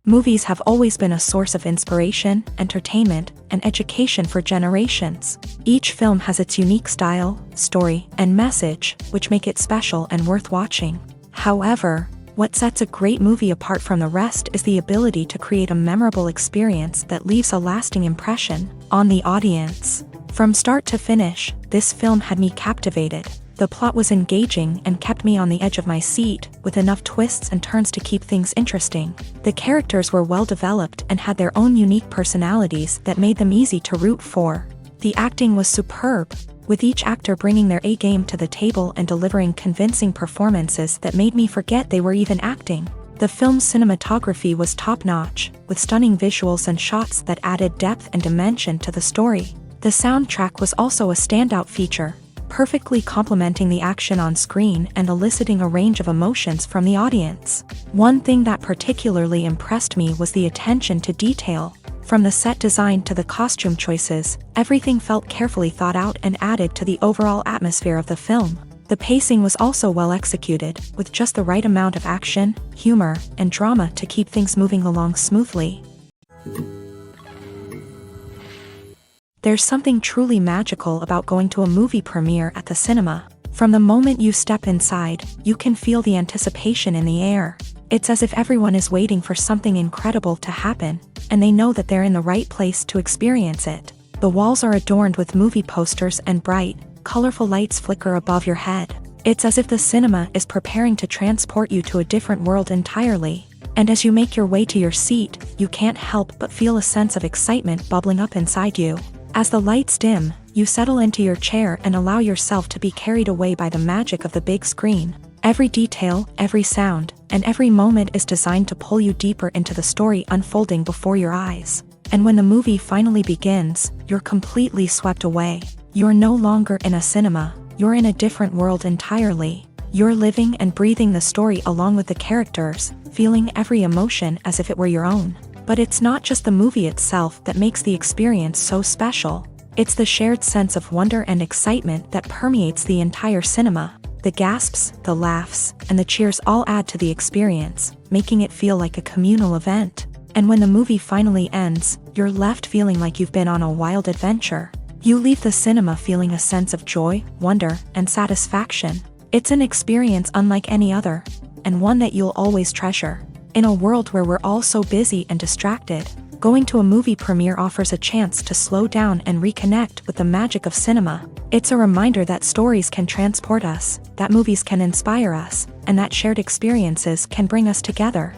Movies have always been a source of inspiration, entertainment, and education for generations. Each film has its unique style, story, and message, which make it special and worth watching. However, what sets a great movie apart from the rest is the ability to create a memorable experience that leaves a lasting impression on the audience. From start to finish, this film had me captivated. The plot was engaging and kept me on the edge of my seat, with enough twists and turns to keep things interesting. The characters were well developed and had their own unique personalities that made them easy to root for. The acting was superb, with each actor bringing their A-game to the table and delivering convincing performances that made me forget they were even acting. The film's cinematography was top-notch, with stunning visuals and shots that added depth and dimension to the story. The soundtrack was also a standout feature, perfectly complementing the action on screen and eliciting a range of emotions from the audience. One thing that particularly impressed me was the attention to detail. From the set design to the costume choices, everything felt carefully thought out and added to the overall atmosphere of the film. The pacing was also well executed, with just the right amount of action, humor, and drama to keep things moving along smoothly. There's something truly magical about going to a movie premiere at the cinema. From the moment you step inside, you can feel the anticipation in the air. It's as if everyone is waiting for something incredible to happen, and they know that they're in the right place to experience it. The walls are adorned with movie posters and bright, colorful lights flicker above your head. It's as if the cinema is preparing to transport you to a different world entirely. And as you make your way to your seat, you can't help but feel a sense of excitement bubbling up inside you. As the lights dim, you settle into your chair and allow yourself to be carried away by the magic of the big screen. Every detail, every sound, and every moment is designed to pull you deeper into the story unfolding before your eyes. And when the movie finally begins, you're completely swept away. You're no longer in a cinema, you're in a different world entirely. You're living and breathing the story along with the characters, feeling every emotion as if it were your own. But it's not just the movie itself that makes the experience so special. It's the shared sense of wonder and excitement that permeates the entire cinema. The gasps, the laughs, and the cheers all add to the experience, making it feel like a communal event. And when the movie finally ends, you're left feeling like you've been on a wild adventure. You leave the cinema feeling a sense of joy, wonder, and satisfaction. It's an experience unlike any other, and one that you'll always treasure. In a world where we're all so busy and distracted, going to a movie premiere offers a chance to slow down and reconnect with the magic of cinema. It's a reminder that stories can transport us, that movies can inspire us, and that shared experiences can bring us together.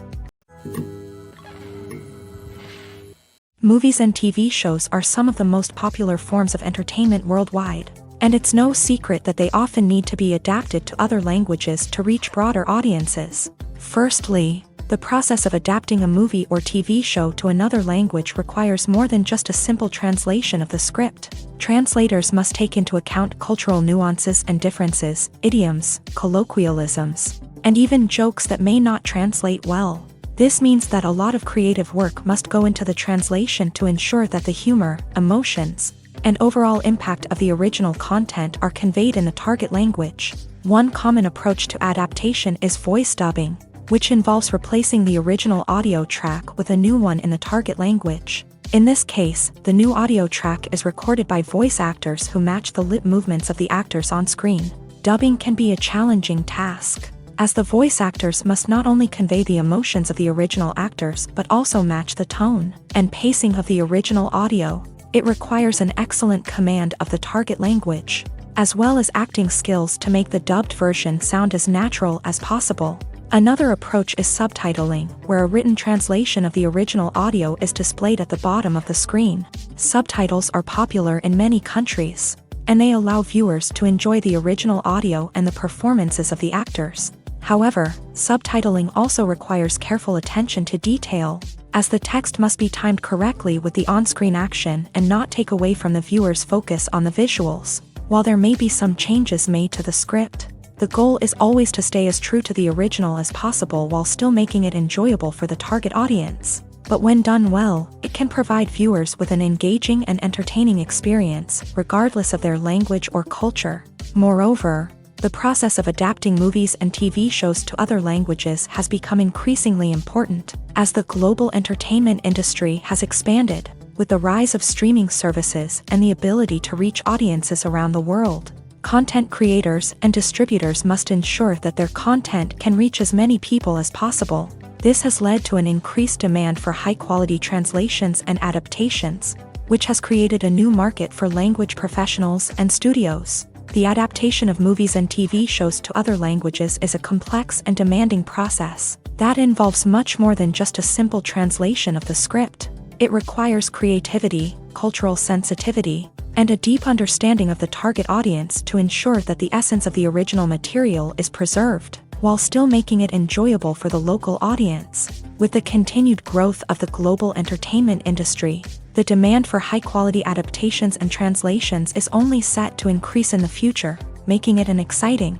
Movies and TV shows are some of the most popular forms of entertainment worldwide, and it's no secret that they often need to be adapted to other languages to reach broader audiences. Firstly, the process of adapting a movie or TV show to another language requires more than just a simple translation of the script. Translators must take into account cultural nuances and differences, idioms, colloquialisms, and even jokes that may not translate well. This means that a lot of creative work must go into the translation to ensure that the humor, emotions, and overall impact of the original content are conveyed in the target language. One common approach to adaptation is voice dubbing, which involves replacing the original audio track with a new one in the target language. In this case, the new audio track is recorded by voice actors who match the lip movements of the actors on screen. Dubbing can be a challenging task, as the voice actors must not only convey the emotions of the original actors but also match the tone and pacing of the original audio. It requires an excellent command of the target language, as well as acting skills to make the dubbed version sound as natural as possible. Another approach is subtitling, where a written translation of the original audio is displayed at the bottom of the screen. Subtitles are popular in many countries, and they allow viewers to enjoy the original audio and the performances of the actors. However, subtitling also requires careful attention to detail, as the text must be timed correctly with the on-screen action and not take away from the viewer's focus on the visuals. While there may be some changes made to the script, the goal is always to stay as true to the original as possible while still making it enjoyable for the target audience. But when done well, it can provide viewers with an engaging and entertaining experience, regardless of their language or culture. Moreover, the process of adapting movies and TV shows to other languages has become increasingly important, As the global entertainment industry has expanded, with the rise of streaming services and the ability to reach audiences around the world, content creators and distributors must ensure that their content can reach as many people as possible. This has led to an increased demand for high-quality translations and adaptations, which has created a new market for language professionals and studios. The adaptation of movies and TV shows to other languages is a complex and demanding process that involves much more than just a simple translation of the script. It requires creativity, cultural sensitivity, and a deep understanding of the target audience to ensure that the essence of the original material is preserved, while still making it enjoyable for the local audience. With the continued growth of the global entertainment industry, the demand for high-quality adaptations and translations is only set to increase in the future, making it an exciting.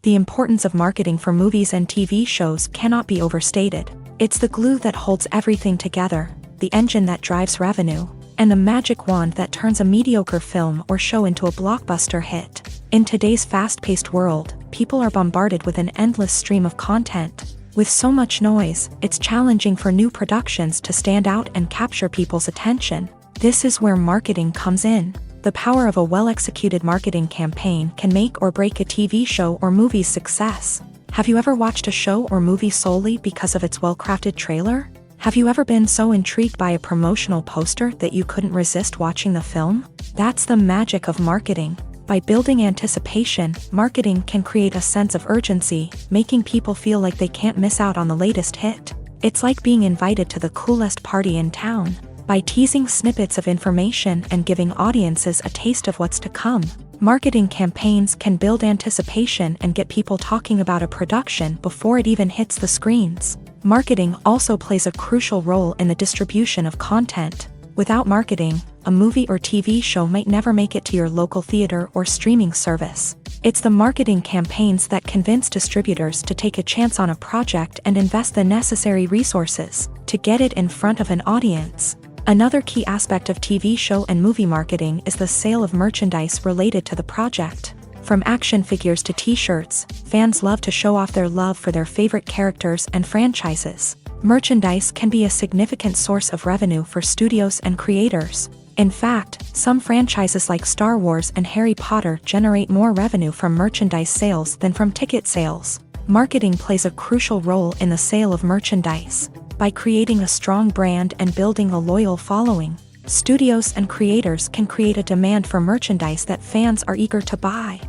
The importance of marketing for movies and TV shows cannot be overstated. It's the glue that holds everything together, the engine that drives revenue, and the magic wand that turns a mediocre film or show into a blockbuster hit. In today's fast-paced world, people are bombarded with an endless stream of content. With so much noise, it's challenging for new productions to stand out and capture people's attention. This is where marketing comes in. The power of a well-executed marketing campaign can make or break a TV show or movie's success. Have you ever watched a show or movie solely because of its well-crafted trailer? Have you ever been so intrigued by a promotional poster that you couldn't resist watching the film? That's the magic of marketing. By building anticipation, marketing can create a sense of urgency, making people feel like they can't miss out on the latest hit. It's like being invited to the coolest party in town. By teasing snippets of information and giving audiences a taste of what's to come, marketing campaigns can build anticipation and get people talking about a production before it even hits the screens. Marketing also plays a crucial role in the distribution of content. Without marketing, a movie or TV show might never make it to your local theater or streaming service. It's the marketing campaigns that convince distributors to take a chance on a project and invest the necessary resources to get it in front of an audience. Another key aspect of TV show and movie marketing is the sale of merchandise related to the project. From action figures to t-shirts, fans love to show off their love for their favorite characters and franchises. Merchandise can be a significant source of revenue for studios and creators. In fact, some franchises like Star Wars and Harry Potter generate more revenue from merchandise sales than from ticket sales. Marketing plays a crucial role in the sale of merchandise. By creating a strong brand and building a loyal following, studios and creators can create a demand for merchandise that fans are eager to buy.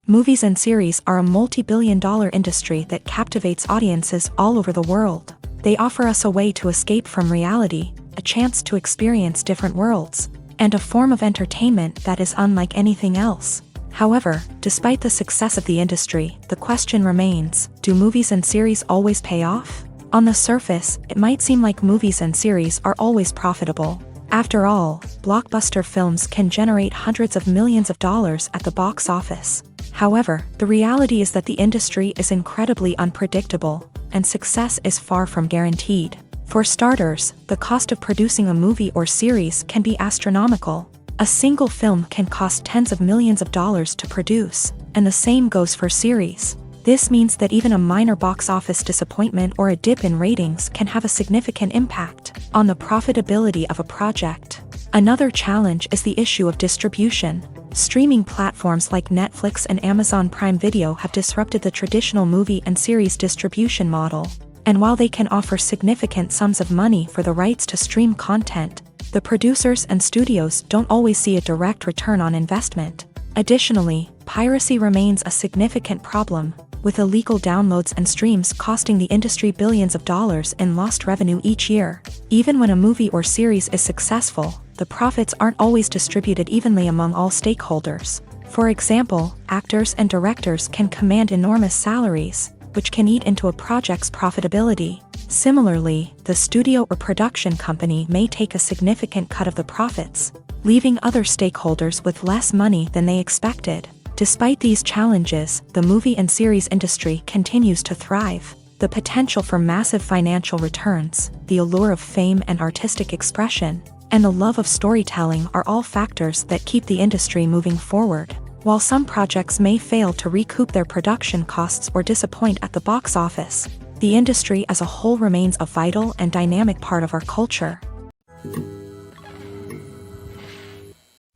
Movies and series are a multi-billion-dollar industry that captivates audiences all over the world. They offer us a way to escape from reality, a chance to experience different worlds, and a form of entertainment that is unlike anything else. However, despite the success of the industry, the question remains, do movies and series always pay off? On the surface, it might seem like movies and series are always profitable. After all, blockbuster films can generate hundreds of millions of dollars at the box office. However, the reality is that the industry is incredibly unpredictable, and success is far from guaranteed. For starters, the cost of producing a movie or series can be astronomical. A single film can cost tens of millions of dollars to produce, and the same goes for series. This means that even a minor box office disappointment or a dip in ratings can have a significant impact on the profitability of a project. Another challenge is the issue of distribution. Streaming platforms like Netflix and Amazon Prime Video have disrupted the traditional movie and series distribution model. And while they can offer significant sums of money for the rights to stream content, the producers and studios don't always see a direct return on investment. Additionally, piracy remains a significant problem, with illegal downloads and streams costing the industry billions of dollars in lost revenue each year. Even when a movie or series is successful, the profits aren't always distributed evenly among all stakeholders. For example, actors and directors can command enormous salaries, which can eat into a project's profitability. Similarly, the studio or production company may take a significant cut of the profits, leaving other stakeholders with less money than they expected. Despite these challenges, the movie and series industry continues to thrive. The potential for massive financial returns, the allure of fame and artistic expression, and the love of storytelling are all factors that keep the industry moving forward. While some projects may fail to recoup their production costs or disappoint at the box office, the industry as a whole remains a vital and dynamic part of our culture.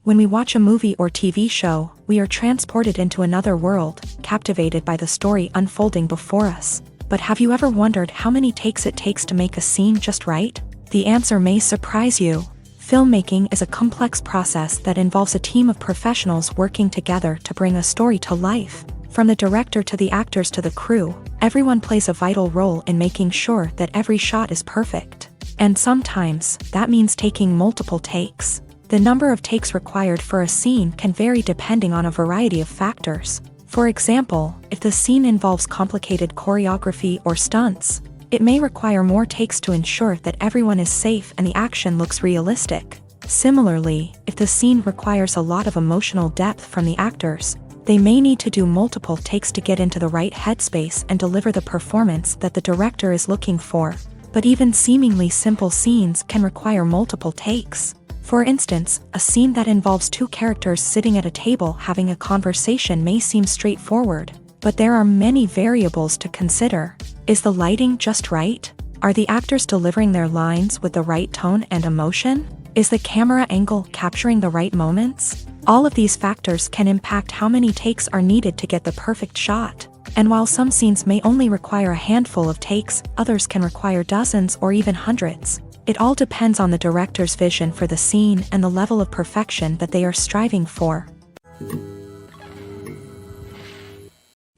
When we watch a movie or TV show, we are transported into another world, captivated by the story unfolding before us. But have you ever wondered how many takes it takes to make a scene just right? The answer may surprise you. Filmmaking is a complex process that involves a team of professionals working together to bring a story to life. From the director to the actors to the crew, everyone plays a vital role in making sure that every shot is perfect. And sometimes, that means taking multiple takes. The number of takes required for a scene can vary depending on a variety of factors. For example, if the scene involves complicated choreography or stunts, it may require more takes to ensure that everyone is safe and the action looks realistic. Similarly, if the scene requires a lot of emotional depth from the actors, they may need to do multiple takes to get into the right headspace and deliver the performance that the director is looking for. But even seemingly simple scenes can require multiple takes. For instance, a scene that involves two characters sitting at a table having a conversation may seem straightforward, but there are many variables to consider. Is the lighting just right? Are the actors delivering their lines with the right tone and emotion? Is the camera angle capturing the right moments? All of these factors can impact how many takes are needed to get the perfect shot. And while some scenes may only require a handful of takes, others can require dozens or even hundreds. It all depends on the director's vision for the scene and the level of perfection that they are striving for.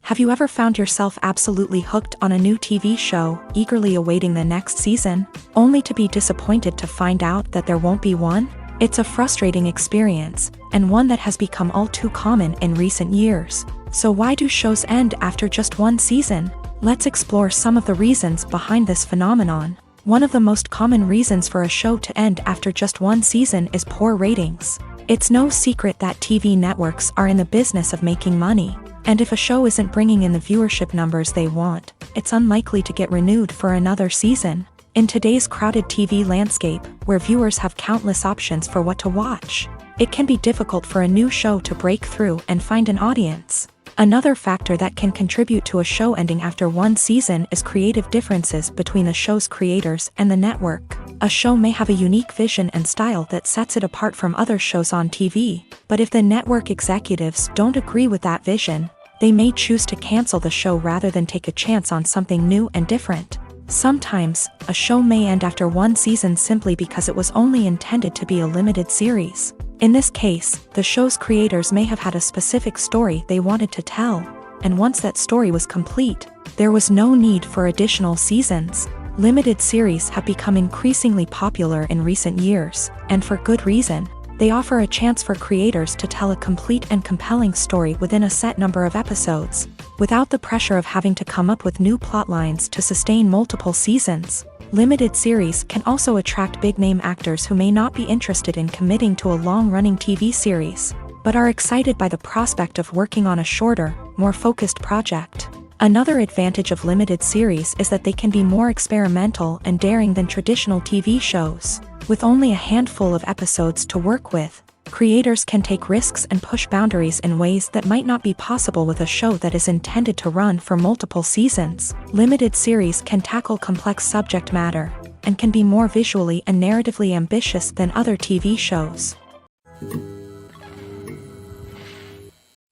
Have you ever found yourself absolutely hooked on a new TV show, eagerly awaiting the next season, only to be disappointed to find out that there won't be one? It's a frustrating experience, and one that has become all too common in recent years. So why do shows end after just one season? Let's explore some of the reasons behind this phenomenon. One of the most common reasons for a show to end after just one season is poor ratings. It's no secret that TV networks are in the business of making money, and if a show isn't bringing in the viewership numbers they want, it's unlikely to get renewed for another season. In today's crowded TV landscape, where viewers have countless options for what to watch, it can be difficult for a new show to break through and find an audience. Another factor that can contribute to a show ending after one season is creative differences between the show's creators and the network. A show may have a unique vision and style that sets it apart from other shows on TV, but if the network executives don't agree with that vision, they may choose to cancel the show rather than take a chance on something new and different. Sometimes, a show may end after one season simply because it was only intended to be a limited series. In this case, the show's creators may have had a specific story they wanted to tell, and once that story was complete, there was no need for additional seasons. Limited series have become increasingly popular in recent years, and for good reason. They offer a chance for creators to tell a complete and compelling story within a set number of episodes, without the pressure of having to come up with new plotlines to sustain multiple seasons. Limited series can also attract big-name actors who may not be interested in committing to a long-running TV series, but are excited by the prospect of working on a shorter, more focused project. Another advantage of limited series is that they can be more experimental and daring than traditional TV shows. With only a handful of episodes to work with, creators can take risks and push boundaries in ways that might not be possible with a show that is intended to run for multiple seasons. Limited series can tackle complex subject matter, and can be more visually and narratively ambitious than other TV shows.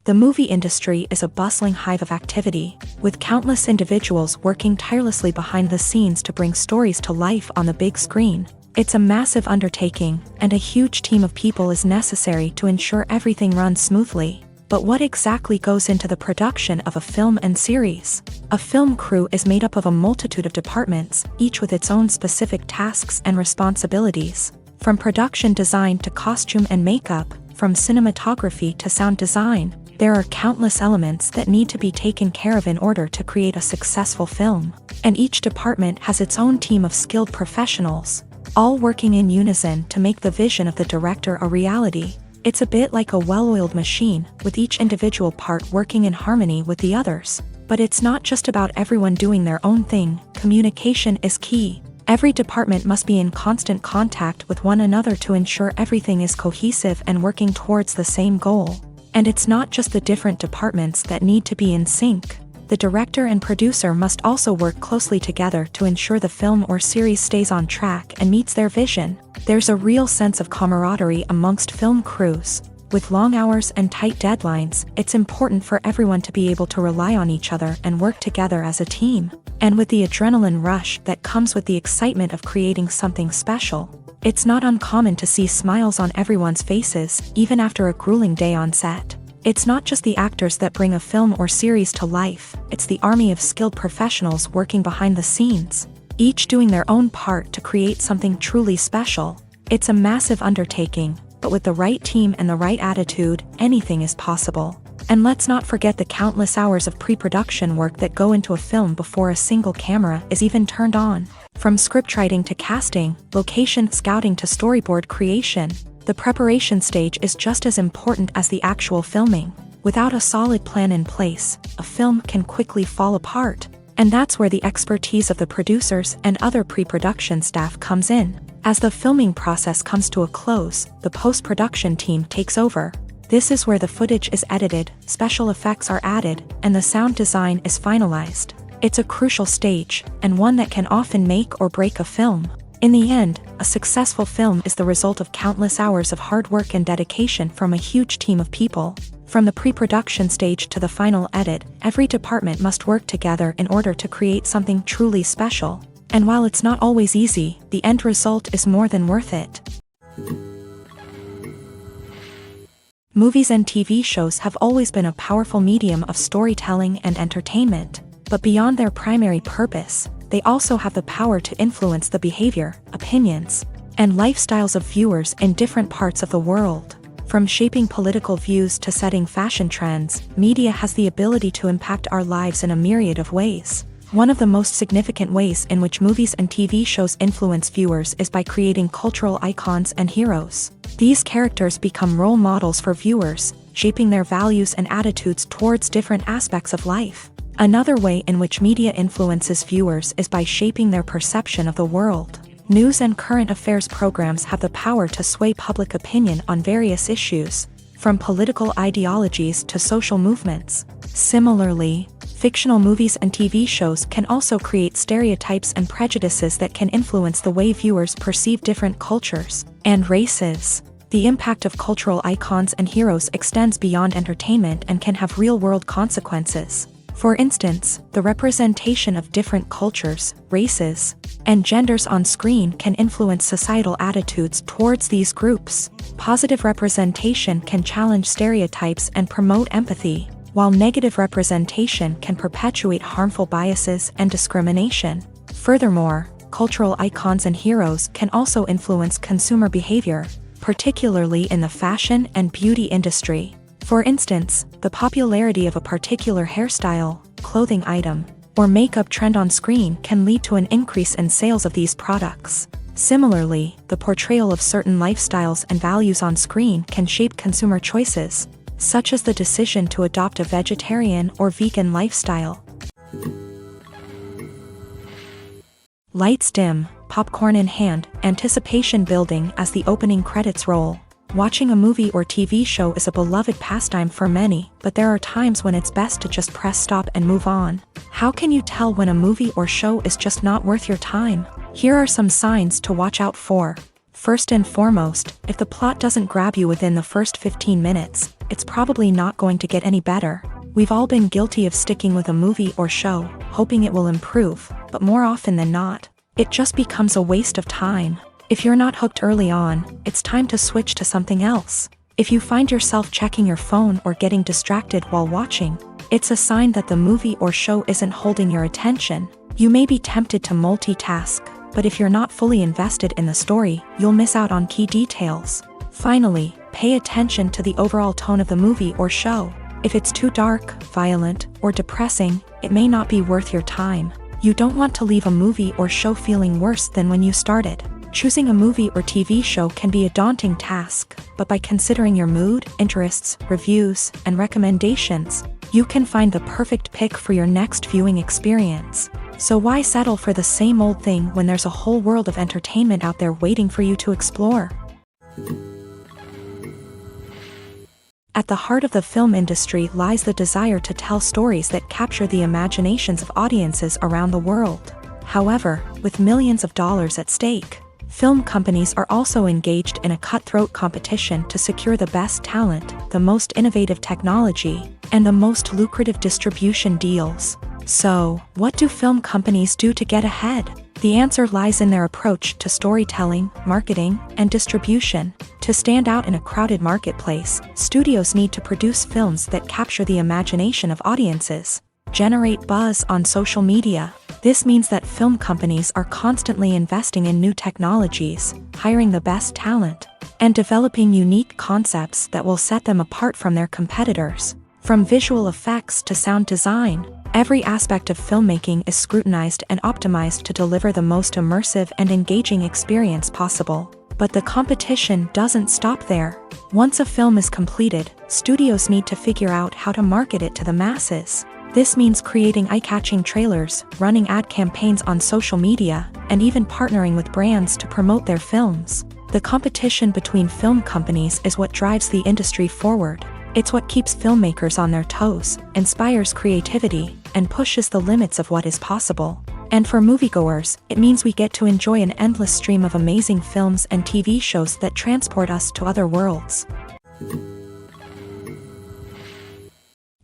The movie industry is a bustling hive of activity, with countless individuals working tirelessly behind the scenes to bring stories to life on the big screen. It's a massive undertaking, and a huge team of people is necessary to ensure everything runs smoothly. But what exactly goes into the production of a film and series? A film crew is made up of a multitude of departments, each with its own specific tasks and responsibilities. From production design to costume and makeup, from cinematography to sound design, there are countless elements that need to be taken care of in order to create a successful film. And each department has its own team of skilled professionals, all working in unison to make the vision of the director a reality. It's a bit like a well-oiled machine, with each individual part working in harmony with the others. But it's not just about everyone doing their own thing. Communication is key. Every department must be in constant contact with one another to ensure everything is cohesive and working towards the same goal. And it's not just the different departments that need to be in sync. The director and producer must also work closely together to ensure the film or series stays on track and meets their vision. There's a real sense of camaraderie amongst film crews. With long hours and tight deadlines, it's important for everyone to be able to rely on each other and work together as a team. And with the adrenaline rush that comes with the excitement of creating something special, it's not uncommon to see smiles on everyone's faces, even after a grueling day on set. It's not just the actors that bring a film or series to life, it's the army of skilled professionals working behind the scenes, each doing their own part to create something truly special. It's a massive undertaking, but with the right team and the right attitude, anything is possible. And let's not forget the countless hours of pre-production work that go into a film before a single camera is even turned on. From scriptwriting to casting, location scouting to storyboard creation, the preparation stage is just as important as the actual filming. Without a solid plan in place, a film can quickly fall apart. And that's where the expertise of the producers and other pre-production staff comes in. As the filming process comes to a close, the post-production team takes over. This is where the footage is edited, special effects are added, and the sound design is finalized. It's a crucial stage, and one that can often make or break a film. In the end, a successful film is the result of countless hours of hard work and dedication from a huge team of people. From the pre-production stage to the final edit, every department must work together in order to create something truly special. And while it's not always easy, the end result is more than worth it. Movies and TV shows have always been a powerful medium of storytelling and entertainment. But beyond their primary purpose, they also have the power to influence the behavior, opinions, and lifestyles of viewers in different parts of the world. From shaping political views to setting fashion trends, media has the ability to impact our lives in a myriad of ways. One of the most significant ways in which movies and TV shows influence viewers is by creating cultural icons and heroes. These characters become role models for viewers, shaping their values and attitudes towards different aspects of life. Another way in which media influences viewers is by shaping their perception of the world. News and current affairs programs have the power to sway public opinion on various issues, from political ideologies to social movements. Similarly, fictional movies and TV shows can also create stereotypes and prejudices that can influence the way viewers perceive different cultures and races. The impact of cultural icons and heroes extends beyond entertainment and can have real-world consequences. For instance, the representation of different cultures, races, and genders on screen can influence societal attitudes towards these groups. Positive representation can challenge stereotypes and promote empathy, while negative representation can perpetuate harmful biases and discrimination. Furthermore, cultural icons and heroes can also influence consumer behavior, particularly in the fashion and beauty industry. For instance, the popularity of a particular hairstyle, clothing item, or makeup trend on screen can lead to an increase in sales of these products. Similarly, the portrayal of certain lifestyles and values on screen can shape consumer choices, such as the decision to adopt a vegetarian or vegan lifestyle. Lights dim, popcorn in hand, anticipation building as the opening credits roll. Watching a movie or TV show is a beloved pastime for many, but there are times when it's best to just press stop and move on. How can you tell when a movie or show is just not worth your time? Here are some signs to watch out for. First and foremost, if the plot doesn't grab you within the first 15 minutes, it's probably not going to get any better. We've all been guilty of sticking with a movie or show, hoping it will improve, but more often than not, it just becomes a waste of time. If you're not hooked early on, it's time to switch to something else. If you find yourself checking your phone or getting distracted while watching, it's a sign that the movie or show isn't holding your attention. You may be tempted to multitask, but if you're not fully invested in the story, you'll miss out on key details. Finally, pay attention to the overall tone of the movie or show. If it's too dark, violent, or depressing, it may not be worth your time. You don't want to leave a movie or show feeling worse than when you started. Choosing a movie or TV show can be a daunting task, but by considering your mood, interests, reviews, and recommendations, you can find the perfect pick for your next viewing experience. So why settle for the same old thing when there's a whole world of entertainment out there waiting for you to explore? At the heart of the film industry lies the desire to tell stories that capture the imaginations of audiences around the world. However, with millions of dollars at stake, film companies are also engaged in a cutthroat competition to secure the best talent, the most innovative technology, and the most lucrative distribution deals. So, what do film companies do to get ahead? The answer lies in their approach to storytelling, marketing, and distribution. To stand out in a crowded marketplace, studios need to produce films that capture the imagination of audiences, generate buzz on social media. This means that film companies are constantly investing in new technologies, hiring the best talent, and developing unique concepts that will set them apart from their competitors. From visual effects to sound design, every aspect of filmmaking is scrutinized and optimized to deliver the most immersive and engaging experience possible. But the competition doesn't stop there. Once a film is completed, studios need to figure out how to market it to the masses. This means creating eye-catching trailers, running ad campaigns on social media, and even partnering with brands to promote their films. The competition between film companies is what drives the industry forward. It's what keeps filmmakers on their toes, inspires creativity, and pushes the limits of what is possible. And for moviegoers, it means we get to enjoy an endless stream of amazing films and TV shows that transport us to other worlds.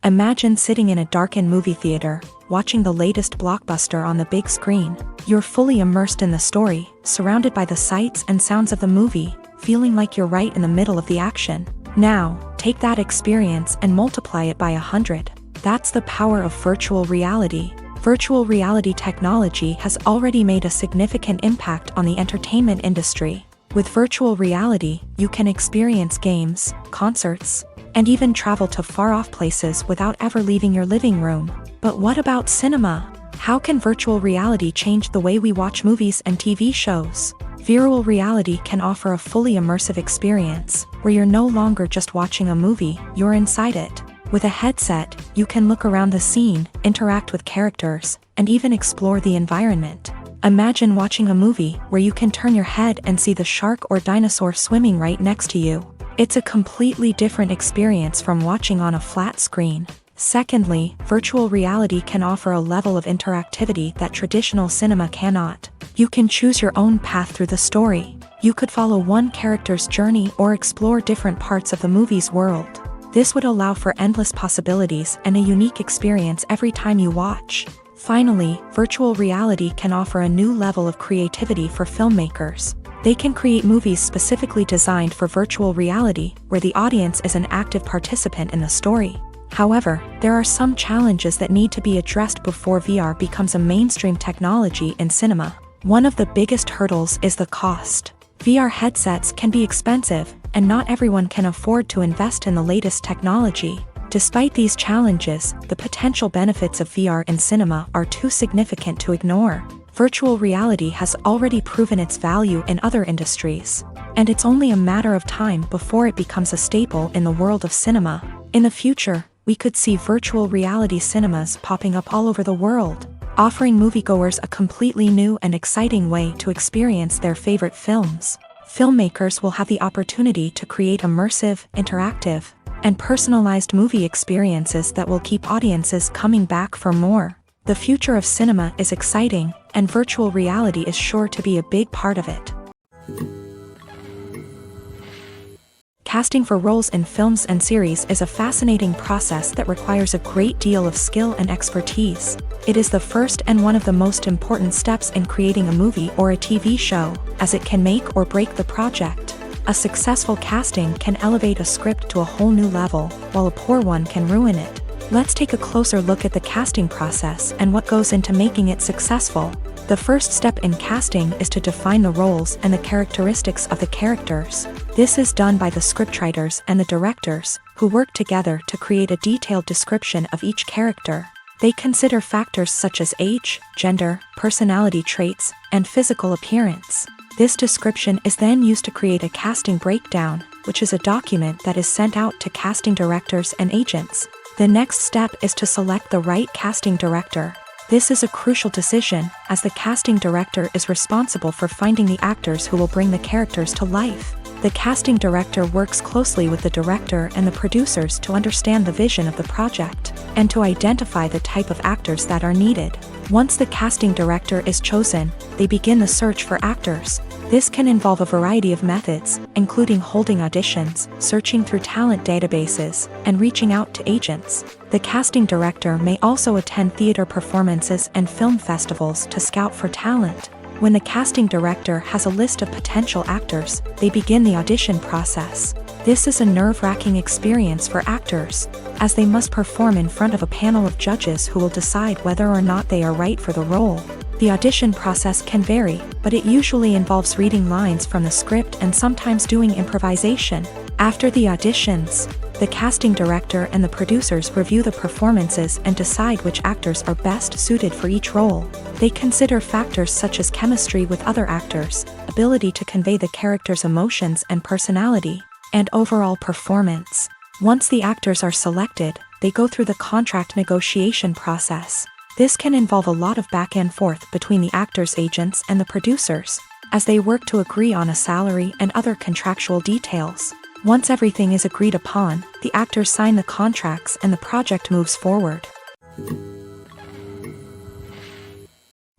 Imagine sitting in a darkened movie theater, watching the latest blockbuster on the big screen. You're fully immersed in the story, surrounded by the sights and sounds of the movie, feeling like you're right in the middle of the action. Now, take that experience and multiply it by 100. That's the power of virtual reality. Virtual reality technology has already made a significant impact on the entertainment industry. With virtual reality, you can experience games, concerts, and even travel to far-off places without ever leaving your living room. But what about cinema? How can virtual reality change the way we watch movies and TV shows? Virtual reality can offer a fully immersive experience, where you're no longer just watching a movie, you're inside it. With a headset, you can look around the scene, interact with characters, and even explore the environment. Imagine watching a movie where you can turn your head and see the shark or dinosaur swimming right next to you. It's a completely different experience from watching on a flat screen. Secondly, virtual reality can offer a level of interactivity that traditional cinema cannot. You can choose your own path through the story. You could follow one character's journey or explore different parts of the movie's world. This would allow for endless possibilities and a unique experience every time you watch. Finally, virtual reality can offer a new level of creativity for filmmakers. They can create movies specifically designed for virtual reality, where the audience is an active participant in the story. However, there are some challenges that need to be addressed before VR becomes a mainstream technology in cinema. One of the biggest hurdles is the cost. VR headsets can be expensive, and not everyone can afford to invest in the latest technology. Despite these challenges, the potential benefits of VR in cinema are too significant to ignore. Virtual reality has already proven its value in other industries, and it's only a matter of time before it becomes a staple in the world of cinema. In the future, we could see virtual reality cinemas popping up all over the world, offering moviegoers a completely new and exciting way to experience their favorite films. Filmmakers will have the opportunity to create immersive, interactive, and personalized movie experiences that will keep audiences coming back for more. The future of cinema is exciting, and virtual reality is sure to be a big part of it. Casting for roles in films and series is a fascinating process that requires a great deal of skill and expertise. It is the first and one of the most important steps in creating a movie or a TV show, as it can make or break the project. A successful casting can elevate a script to a whole new level, while a poor one can ruin it. Let's take a closer look at the casting process and what goes into making it successful. The first step in casting is to define the roles and the characteristics of the characters. This is done by the scriptwriters and the directors, who work together to create a detailed description of each character. They consider factors such as age, gender, personality traits, and physical appearance. This description is then used to create a casting breakdown, which is a document that is sent out to casting directors and agents. The next step is to select the right casting director. This is a crucial decision, as the casting director is responsible for finding the actors who will bring the characters to life. The casting director works closely with the director and the producers to understand the vision of the project, and to identify the type of actors that are needed. Once the casting director is chosen, they begin the search for actors. This can involve a variety of methods, including holding auditions, searching through talent databases, and reaching out to agents. The casting director may also attend theater performances and film festivals to scout for talent. When the casting director has a list of potential actors, they begin the audition process. This is a nerve-wracking experience for actors, as they must perform in front of a panel of judges who will decide whether or not they are right for the role. The audition process can vary, but it usually involves reading lines from the script and sometimes doing improvisation. After the auditions, the casting director and the producers review the performances and decide which actors are best suited for each role. They consider factors such as chemistry with other actors, ability to convey the character's emotions and personality, and overall performance. Once the actors are selected, they go through the contract negotiation process. This can involve a lot of back and forth between the actors' agents and the producers, as they work to agree on a salary and other contractual details. Once everything is agreed upon, the actors sign the contracts and the project moves forward.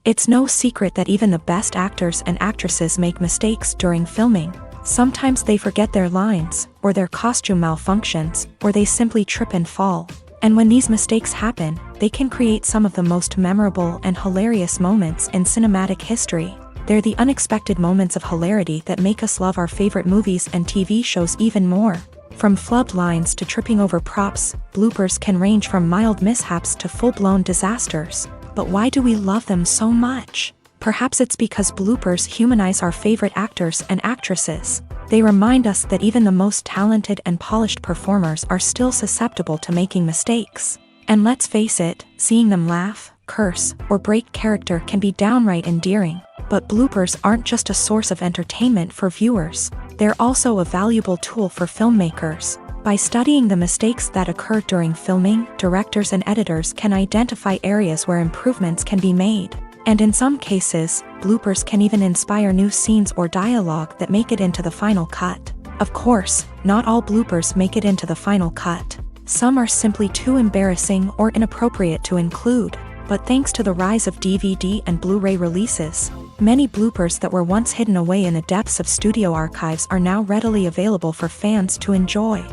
It's no secret that even the best actors and actresses make mistakes during filming. Sometimes they forget their lines, or their costume malfunctions, or they simply trip and fall. And when these mistakes happen, they can create some of the most memorable and hilarious moments in cinematic history. They're the unexpected moments of hilarity that make us love our favorite movies and TV shows even more. From flubbed lines to tripping over props, bloopers can range from mild mishaps to full-blown disasters. But why do we love them so much? Perhaps it's because bloopers humanize our favorite actors and actresses. They remind us that even the most talented and polished performers are still susceptible to making mistakes. And let's face it, seeing them laugh, curse, or break character can be downright endearing. But bloopers aren't just a source of entertainment for viewers. They're also a valuable tool for filmmakers. By studying the mistakes that occur during filming, directors and editors can identify areas where improvements can be made. And in some cases, bloopers can even inspire new scenes or dialogue that make it into the final cut. Of course, not all bloopers make it into the final cut. Some are simply too embarrassing or inappropriate to include. But thanks to the rise of DVD and Blu-ray releases, many bloopers that were once hidden away in the depths of studio archives are now readily available for fans to enjoy.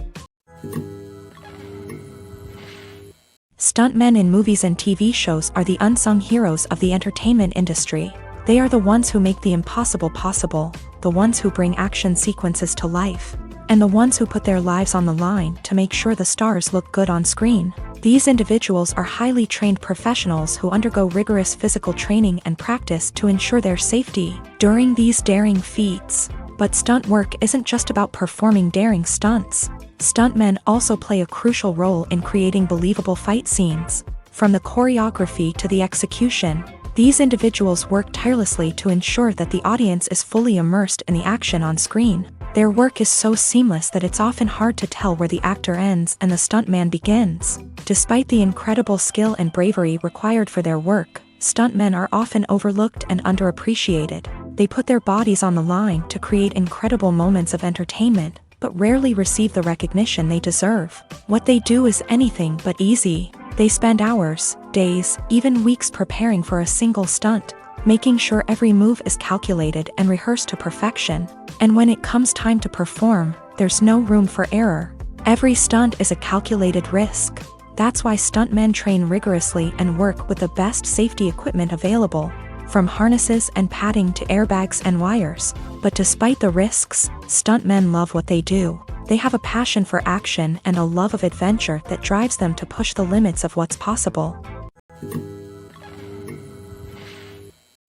Stuntmen in movies and TV shows are the unsung heroes of the entertainment industry. They are the ones who make the impossible possible, the ones who bring action sequences to life, and the ones who put their lives on the line to make sure the stars look good on screen. These individuals are highly trained professionals who undergo rigorous physical training and practice to ensure their safety during these daring feats. But stunt work isn't just about performing daring stunts. Stuntmen also play a crucial role in creating believable fight scenes. From the choreography to the execution, these individuals work tirelessly to ensure that the audience is fully immersed in the action on screen. Their work is so seamless that it's often hard to tell where the actor ends and the stuntman begins. Despite the incredible skill and bravery required for their work, stuntmen are often overlooked and underappreciated. They put their bodies on the line to create incredible moments of entertainment, but rarely receive the recognition they deserve. What they do is anything but easy. They spend hours, days, even weeks preparing for a single stunt, making sure every move is calculated and rehearsed to perfection. And when it comes time to perform, there's no room for error. Every stunt is a calculated risk. That's why stuntmen train rigorously and work with the best safety equipment available, from harnesses and padding to airbags and wires. But despite the risks, stuntmen love what they do. They have a passion for action and a love of adventure that drives them to push the limits of what's possible.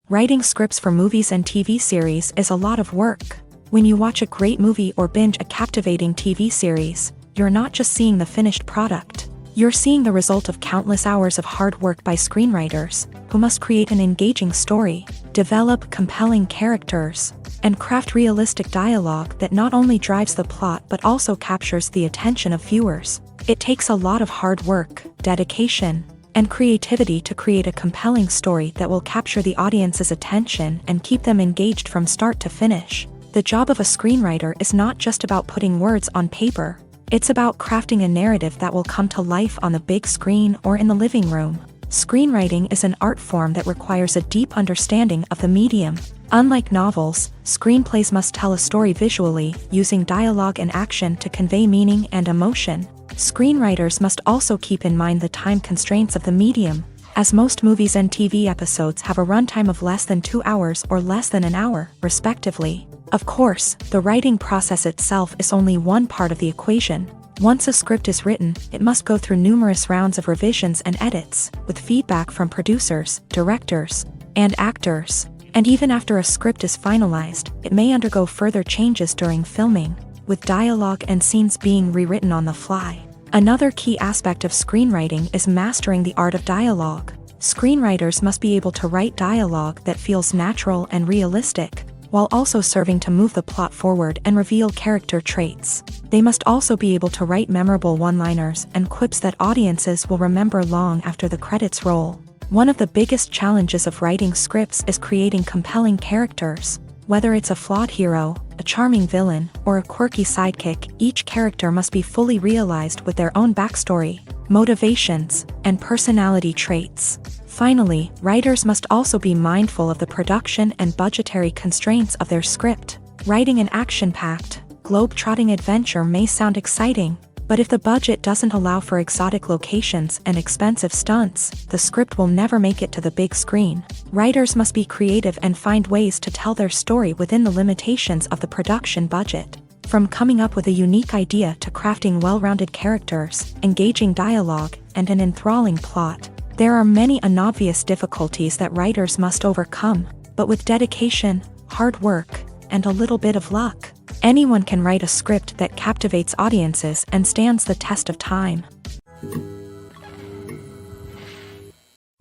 Writing scripts for movies and TV series is a lot of work. When you watch a great movie or binge a captivating TV series, you're not just seeing the finished product. You're seeing the result of countless hours of hard work by screenwriters, who must create an engaging story, develop compelling characters, and craft realistic dialogue that not only drives the plot but also captures the attention of viewers. It takes a lot of hard work, dedication, and creativity to create a compelling story that will capture the audience's attention and keep them engaged from start to finish. The job of a screenwriter is not just about putting words on paper. It's about crafting a narrative that will come to life on the big screen or in the living room. Screenwriting is an art form that requires a deep understanding of the medium. Unlike novels, screenplays must tell a story visually, using dialogue and action to convey meaning and emotion. Screenwriters must also keep in mind the time constraints of the medium, as most movies and TV episodes have a runtime of less than 2 hours or less than an hour, respectively. Of course, the writing process itself is only one part of the equation. Once a script is written, it must go through numerous rounds of revisions and edits, with feedback from producers, directors, and actors. And even after a script is finalized, it may undergo further changes during filming, with dialogue and scenes being rewritten on the fly. Another key aspect of screenwriting is mastering the art of dialogue. Screenwriters must be able to write dialogue that feels natural and realistic, while also serving to move the plot forward and reveal character traits. They must also be able to write memorable one-liners and quips that audiences will remember long after the credits roll. One of the biggest challenges of writing scripts is creating compelling characters. Whether it's a flawed hero, a charming villain, or a quirky sidekick, each character must be fully realized with their own backstory, motivations, and personality traits. Finally, writers must also be mindful of the production and budgetary constraints of their script. Writing an action-packed, globe-trotting adventure may sound exciting, but if the budget doesn't allow for exotic locations and expensive stunts, the script will never make it to the big screen. Writers must be creative and find ways to tell their story within the limitations of the production budget. From coming up with a unique idea to crafting well-rounded characters, engaging dialogue, and an enthralling plot, there are many unobvious difficulties that writers must overcome, but with dedication, hard work, and a little bit of luck, anyone can write a script that captivates audiences and stands the test of time.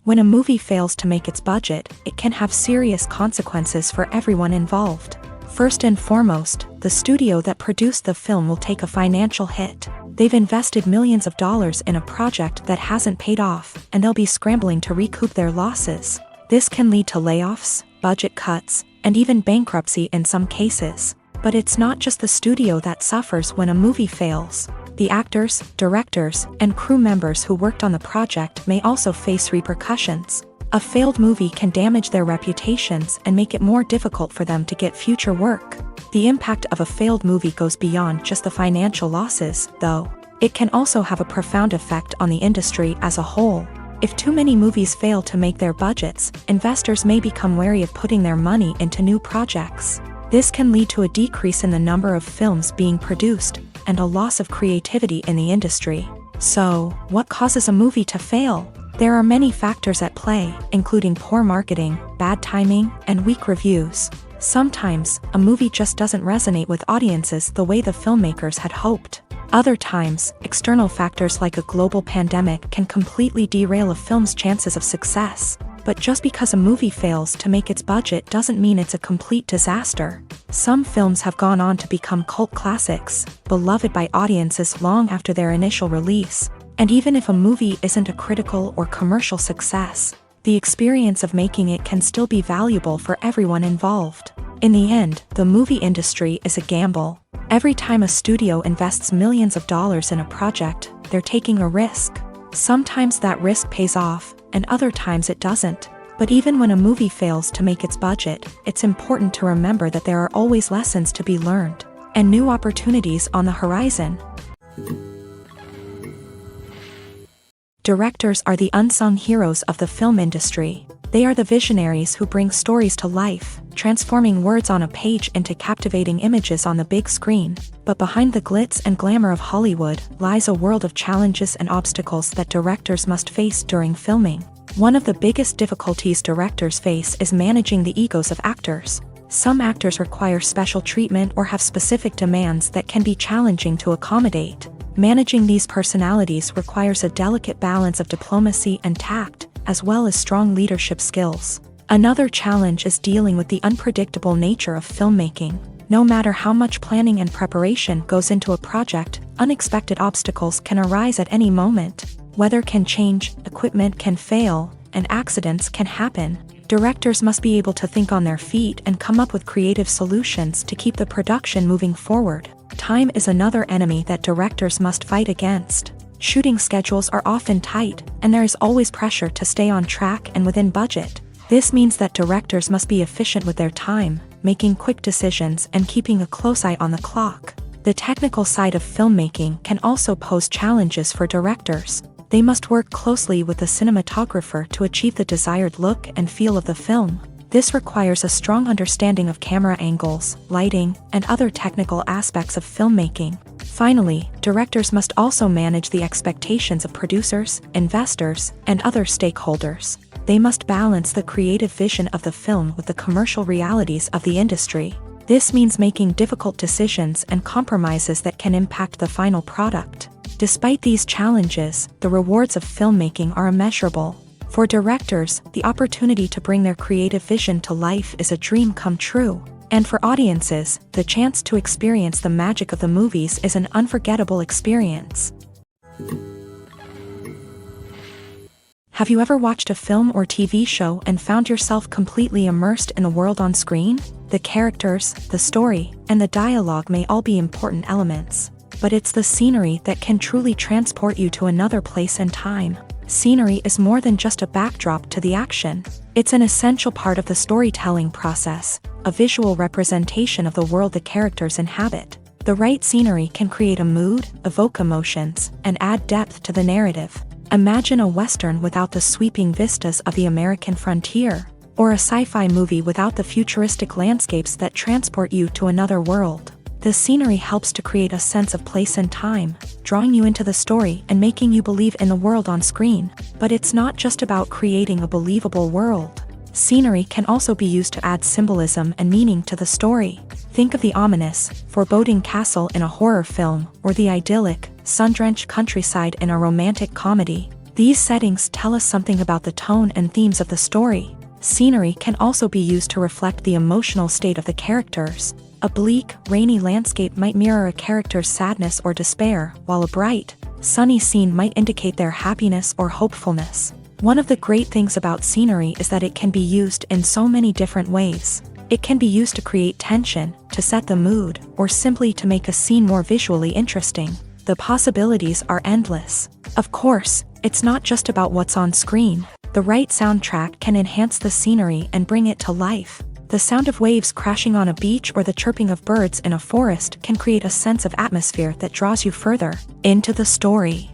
When a movie fails to make its budget, it can have serious consequences for everyone involved. First and foremost, the studio that produced the film will take a financial hit. They've invested millions of dollars in a project that hasn't paid off, and they'll be scrambling to recoup their losses. This can lead to layoffs, budget cuts, and even bankruptcy in some cases. But it's not just the studio that suffers when a movie fails. The actors, directors, and crew members who worked on the project may also face repercussions. A failed movie can damage their reputations and make it more difficult for them to get future work. The impact of a failed movie goes beyond just the financial losses, though. It can also have a profound effect on the industry as a whole. If too many movies fail to make their budgets, investors may become wary of putting their money into new projects. This can lead to a decrease in the number of films being produced, and a loss of creativity in the industry. So, what causes a movie to fail? There are many factors at play, including poor marketing, bad timing, and weak reviews. Sometimes, a movie just doesn't resonate with audiences the way the filmmakers had hoped. Other times, external factors like a global pandemic can completely derail a film's chances of success. But just because a movie fails to make its budget doesn't mean it's a complete disaster. Some films have gone on to become cult classics, beloved by audiences long after their initial release. And even if a movie isn't a critical or commercial success, the experience of making it can still be valuable for everyone involved. In the end, the movie industry is a gamble. Every time a studio invests millions of dollars in a project, they're taking a risk. Sometimes that risk pays off, and other times it doesn't. But even when a movie fails to make its budget, it's important to remember that there are always lessons to be learned, and new opportunities on the horizon. Directors are the unsung heroes of the film industry. They are the visionaries who bring stories to life, transforming words on a page into captivating images on the big screen. But behind the glitz and glamour of Hollywood lies a world of challenges and obstacles that directors must face during filming. One of the biggest difficulties directors face is managing the egos of actors. Some actors require special treatment or have specific demands that can be challenging to accommodate. Managing these personalities requires a delicate balance of diplomacy and tact, as well as strong leadership skills. Another challenge is dealing with the unpredictable nature of filmmaking. No matter how much planning and preparation goes into a project, unexpected obstacles can arise at any moment. Weather can change, equipment can fail, and accidents can happen. Directors must be able to think on their feet and come up with creative solutions to keep the production moving forward. Time is another enemy that directors must fight against. Shooting schedules are often tight, and there is always pressure to stay on track and within budget. This means that directors must be efficient with their time, making quick decisions and keeping a close eye on the clock. The technical side of filmmaking can also pose challenges for directors. They must work closely with the cinematographer to achieve the desired look and feel of the film. This requires a strong understanding of camera angles, lighting, and other technical aspects of filmmaking. Finally, directors must also manage the expectations of producers, investors, and other stakeholders. They must balance the creative vision of the film with the commercial realities of the industry. This means making difficult decisions and compromises that can impact the final product. Despite these challenges, the rewards of filmmaking are immeasurable. For directors, the opportunity to bring their creative vision to life is a dream come true. And for audiences, the chance to experience the magic of the movies is an unforgettable experience. Have you ever watched a film or TV show and found yourself completely immersed in the world on screen? The characters, the story, and the dialogue may all be important elements. But it's the scenery that can truly transport you to another place and time. Scenery is more than just a backdrop to the action. It's an essential part of the storytelling process, a visual representation of the world the characters inhabit. The right scenery can create a mood, evoke emotions, and add depth to the narrative. Imagine a Western without the sweeping vistas of the American frontier, or a sci-fi movie without the futuristic landscapes that transport you to another world. The scenery helps to create a sense of place and time, drawing you into the story and making you believe in the world on screen. But it's not just about creating a believable world. Scenery can also be used to add symbolism and meaning to the story. Think of the ominous, foreboding castle in a horror film, or the idyllic, sun-drenched countryside in a romantic comedy. These settings tell us something about the tone and themes of the story. Scenery can also be used to reflect the emotional state of the characters. A bleak, rainy landscape might mirror a character's sadness or despair, while a bright, sunny scene might indicate their happiness or hopefulness. One of the great things about scenery is that it can be used in so many different ways. It can be used to create tension, to set the mood, or simply to make a scene more visually interesting. The possibilities are endless. Of course, it's not just about what's on screen. The right soundtrack can enhance the scenery and bring it to life. The sound of waves crashing on a beach or the chirping of birds in a forest can create a sense of atmosphere that draws you further into the story.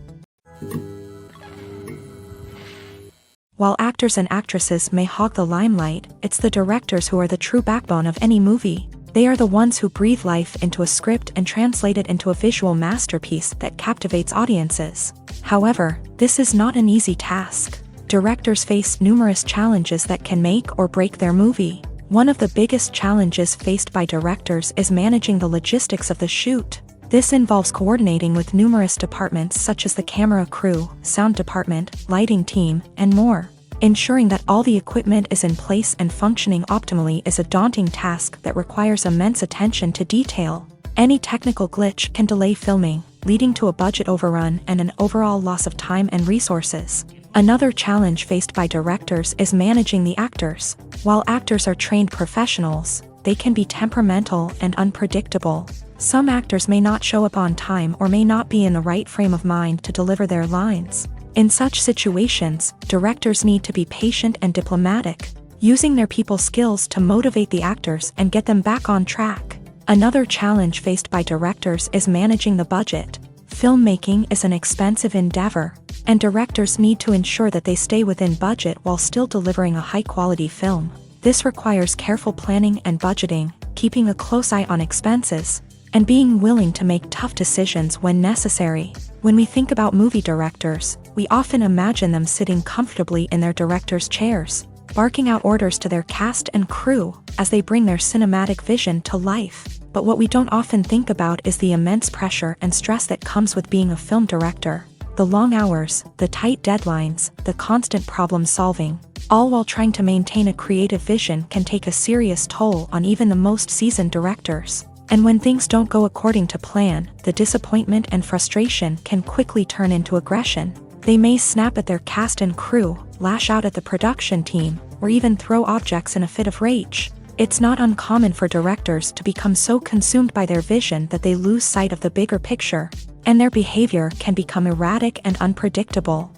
While actors and actresses may hog the limelight, it's the directors who are the true backbone of any movie. They are the ones who breathe life into a script and translate it into a visual masterpiece that captivates audiences. However, this is not an easy task. Directors face numerous challenges that can make or break their movie. One of the biggest challenges faced by directors is managing the logistics of the shoot. This involves coordinating with numerous departments such as the camera crew, sound department, lighting team, and more. Ensuring that all the equipment is in place and functioning optimally is a daunting task that requires immense attention to detail. Any technical glitch can delay filming, leading to a budget overrun and an overall loss of time and resources. Another challenge faced by directors is managing the actors. While actors are trained professionals, they can be temperamental and unpredictable. Some actors may not show up on time or may not be in the right frame of mind to deliver their lines. In such situations, directors need to be patient and diplomatic, using their people skills to motivate the actors and get them back on track. Another challenge faced by directors is managing the budget. Filmmaking is an expensive endeavor, and directors need to ensure that they stay within budget while still delivering a high-quality film. This requires careful planning and budgeting, keeping a close eye on expenses, and being willing to make tough decisions when necessary. When we think about movie directors, we often imagine them sitting comfortably in their director's chairs, barking out orders to their cast and crew as they bring their cinematic vision to life. But what we don't often think about is the immense pressure and stress that comes with being a film director. The long hours, the tight deadlines, the constant problem solving, all while trying to maintain a creative vision can take a serious toll on even the most seasoned directors. And when things don't go according to plan, the disappointment and frustration can quickly turn into aggression. They may snap at their cast and crew, lash out at the production team, or even throw objects in a fit of rage. It's not uncommon for directors to become so consumed by their vision that they lose sight of the bigger picture, and their behavior can become erratic and unpredictable.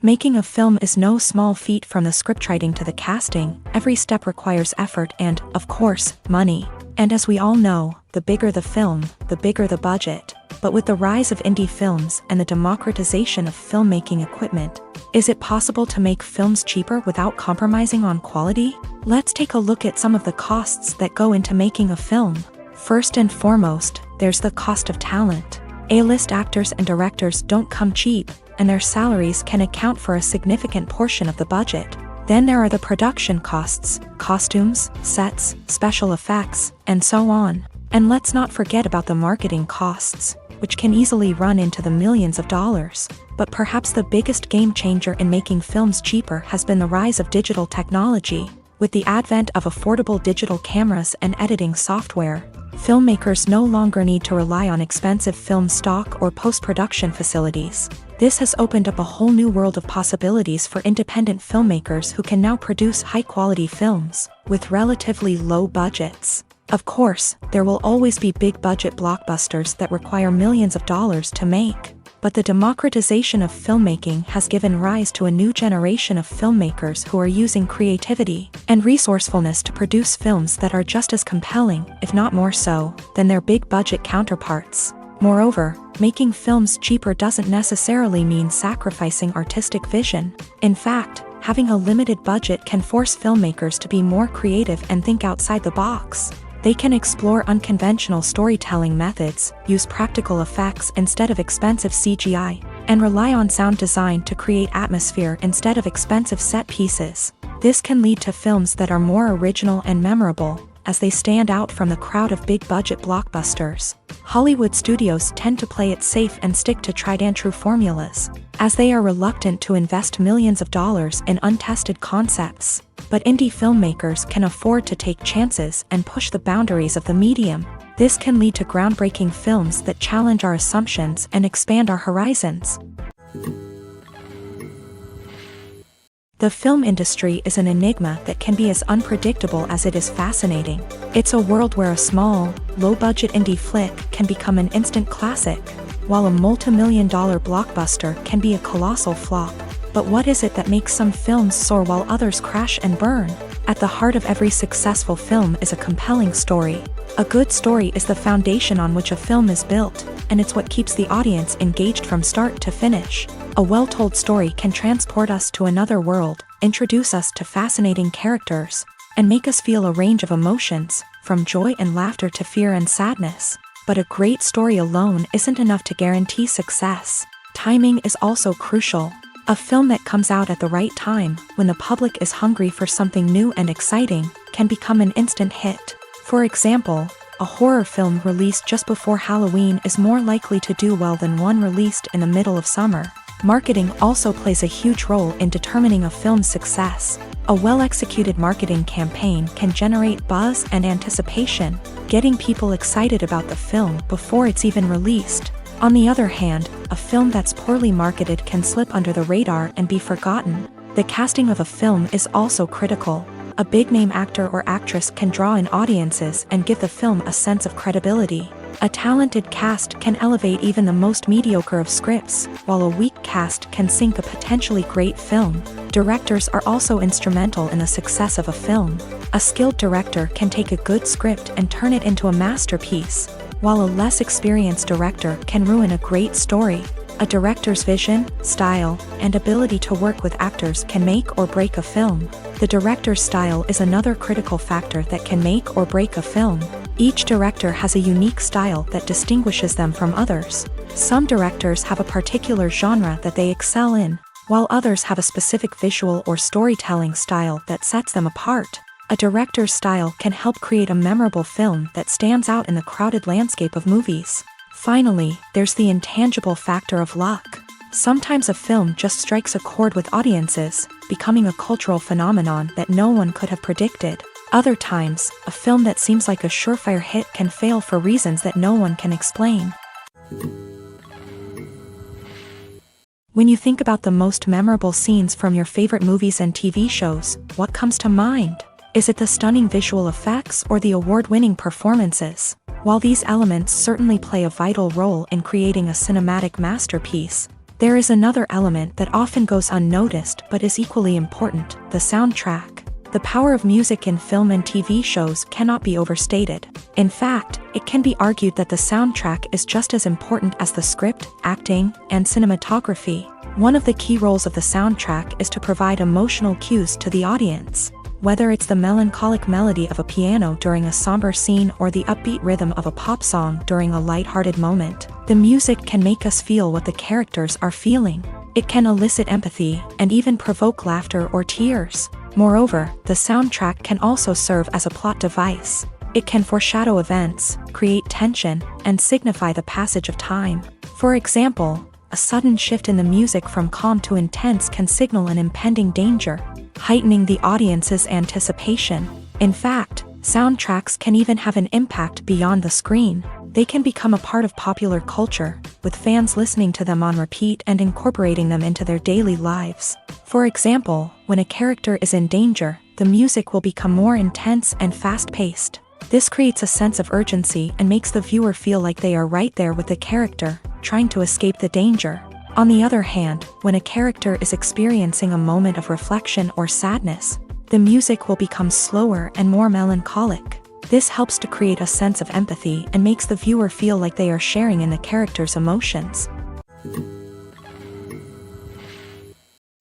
Making a film is no small feat. From the scriptwriting to the casting, every step requires effort and, of course, money. And as we all know, the bigger the film, the bigger the budget. But with the rise of indie films and the democratization of filmmaking equipment, is it possible to make films cheaper without compromising on quality? Let's take a look at some of the costs that go into making a film. First and foremost, there's the cost of talent. A-list actors and directors don't come cheap, and their salaries can account for a significant portion of the budget. Then there are the production costs, costumes, sets, special effects, and so on. And let's not forget about the marketing costs, which can easily run into the millions of dollars. But perhaps the biggest game changer in making films cheaper has been the rise of digital technology. With the advent of affordable digital cameras and editing software, filmmakers no longer need to rely on expensive film stock or post-production facilities. This has opened up a whole new world of possibilities for independent filmmakers who can now produce high-quality films with relatively low budgets. Of course, there will always be big-budget blockbusters that require millions of dollars to make. But the democratization of filmmaking has given rise to a new generation of filmmakers who are using creativity and resourcefulness to produce films that are just as compelling, if not more so, than their big-budget counterparts. Moreover, making films cheaper doesn't necessarily mean sacrificing artistic vision. In fact, having a limited budget can force filmmakers to be more creative and think outside the box. They can explore unconventional storytelling methods, use practical effects instead of expensive CGI, and rely on sound design to create atmosphere instead of expensive set pieces. This can lead to films that are more original and memorable, as they stand out from the crowd of big-budget blockbusters. Hollywood studios tend to play it safe and stick to tried-and-true formulas, as they are reluctant to invest millions of dollars in untested concepts. But indie filmmakers can afford to take chances and push the boundaries of the medium. This can lead to groundbreaking films that challenge our assumptions and expand our horizons. The film industry is an enigma that can be as unpredictable as it is fascinating. It's a world where a small, low-budget indie flick can become an instant classic, while a multi-million-dollar blockbuster can be a colossal flop. But what is it that makes some films soar while others crash and burn? At the heart of every successful film is a compelling story. A good story is the foundation on which a film is built, and it's what keeps the audience engaged from start to finish. A well-told story can transport us to another world, introduce us to fascinating characters, and make us feel a range of emotions, from joy and laughter to fear and sadness. But a great story alone isn't enough to guarantee success. Timing is also crucial. A film that comes out at the right time, when the public is hungry for something new and exciting, can become an instant hit. For example, a horror film released just before Halloween is more likely to do well than one released in the middle of summer. Marketing also plays a huge role in determining a film's success. A well-executed marketing campaign can generate buzz and anticipation, getting people excited about the film before it's even released. On the other hand, a film that's poorly marketed can slip under the radar and be forgotten. The casting of a film is also critical. A big-name actor or actress can draw in audiences and give the film a sense of credibility. A talented cast can elevate even the most mediocre of scripts, while a weak cast can sink a potentially great film. Directors are also instrumental in the success of a film. A skilled director can take a good script and turn it into a masterpiece, while a less experienced director can ruin a great story. A director's vision, style, and ability to work with actors can make or break a film. The director's style is another critical factor that can make or break a film. Each director has a unique style that distinguishes them from others. Some directors have a particular genre that they excel in, while others have a specific visual or storytelling style that sets them apart. A director's style can help create a memorable film that stands out in the crowded landscape of movies. Finally, there's the intangible factor of luck. Sometimes a film just strikes a chord with audiences, becoming a cultural phenomenon that no one could have predicted. Other times, a film that seems like a surefire hit can fail for reasons that no one can explain. When you think about the most memorable scenes from your favorite movies and TV shows, what comes to mind? Is it the stunning visual effects or the award-winning performances? While these elements certainly play a vital role in creating a cinematic masterpiece, there is another element that often goes unnoticed but is equally important: the soundtrack. The power of music in film and TV shows cannot be overstated. In fact, it can be argued that the soundtrack is just as important as the script, acting, and cinematography. One of the key roles of the soundtrack is to provide emotional cues to the audience. Whether it's the melancholic melody of a piano during a somber scene or the upbeat rhythm of a pop song during a light-hearted moment, the music can make us feel what the characters are feeling. It can elicit empathy and even provoke laughter or tears. Moreover, the soundtrack can also serve as a plot device. It can foreshadow events, create tension, and signify the passage of time. For example, a sudden shift in the music from calm to intense can signal an impending danger, heightening the audience's anticipation. In fact, soundtracks can even have an impact beyond the screen. They can become a part of popular culture, with fans listening to them on repeat and incorporating them into their daily lives. For example, when a character is in danger, the music will become more intense and fast-paced. This creates a sense of urgency and makes the viewer feel like they are right there with the character, trying to escape the danger. On the other hand, when a character is experiencing a moment of reflection or sadness, the music will become slower and more melancholic. This helps to create a sense of empathy and makes the viewer feel like they are sharing in the character's emotions.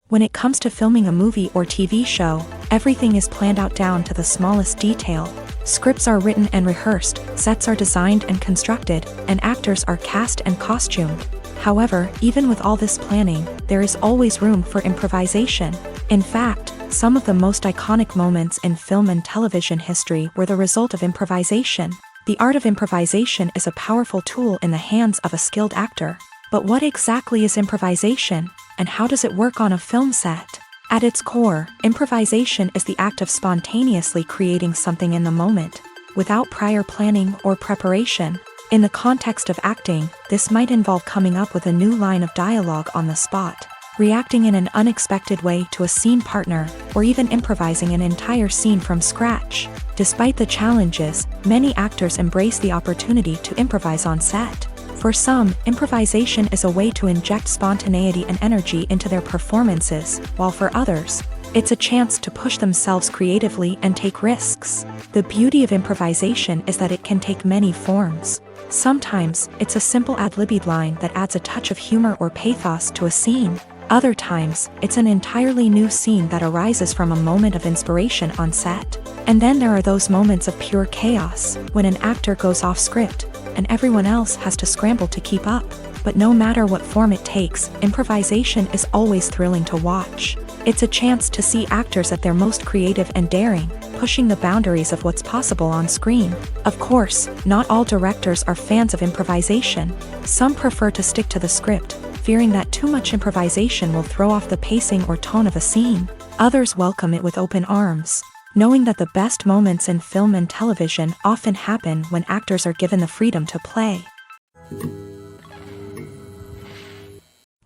When it comes to filming a movie or TV show, everything is planned out down to the smallest detail. Scripts are written and rehearsed, sets are designed and constructed, and actors are cast and costumed. However, even with all this planning, there is always room for improvisation. In fact, some of the most iconic moments in film and television history were the result of improvisation. The art of improvisation is a powerful tool in the hands of a skilled actor. But what exactly is improvisation, and how does it work on a film set? At its core, improvisation is the act of spontaneously creating something in the moment, without prior planning or preparation. In the context of acting, this might involve coming up with a new line of dialogue on the spot, reacting in an unexpected way to a scene partner, or even improvising an entire scene from scratch. Despite the challenges, many actors embrace the opportunity to improvise on set. For some, improvisation is a way to inject spontaneity and energy into their performances, while for others, it's a chance to push themselves creatively and take risks. The beauty of improvisation is that it can take many forms. Sometimes, it's a simple ad-libbed line that adds a touch of humor or pathos to a scene. Other times, it's an entirely new scene that arises from a moment of inspiration on set. And then there are those moments of pure chaos, when an actor goes off script, and everyone else has to scramble to keep up. But no matter what form it takes, improvisation is always thrilling to watch. It's a chance to see actors at their most creative and daring, pushing the boundaries of what's possible on screen. Of course, not all directors are fans of improvisation. Some prefer to stick to the script, fearing that too much improvisation will throw off the pacing or tone of a scene. Others welcome it with open arms, knowing that the best moments in film and television often happen when actors are given the freedom to play.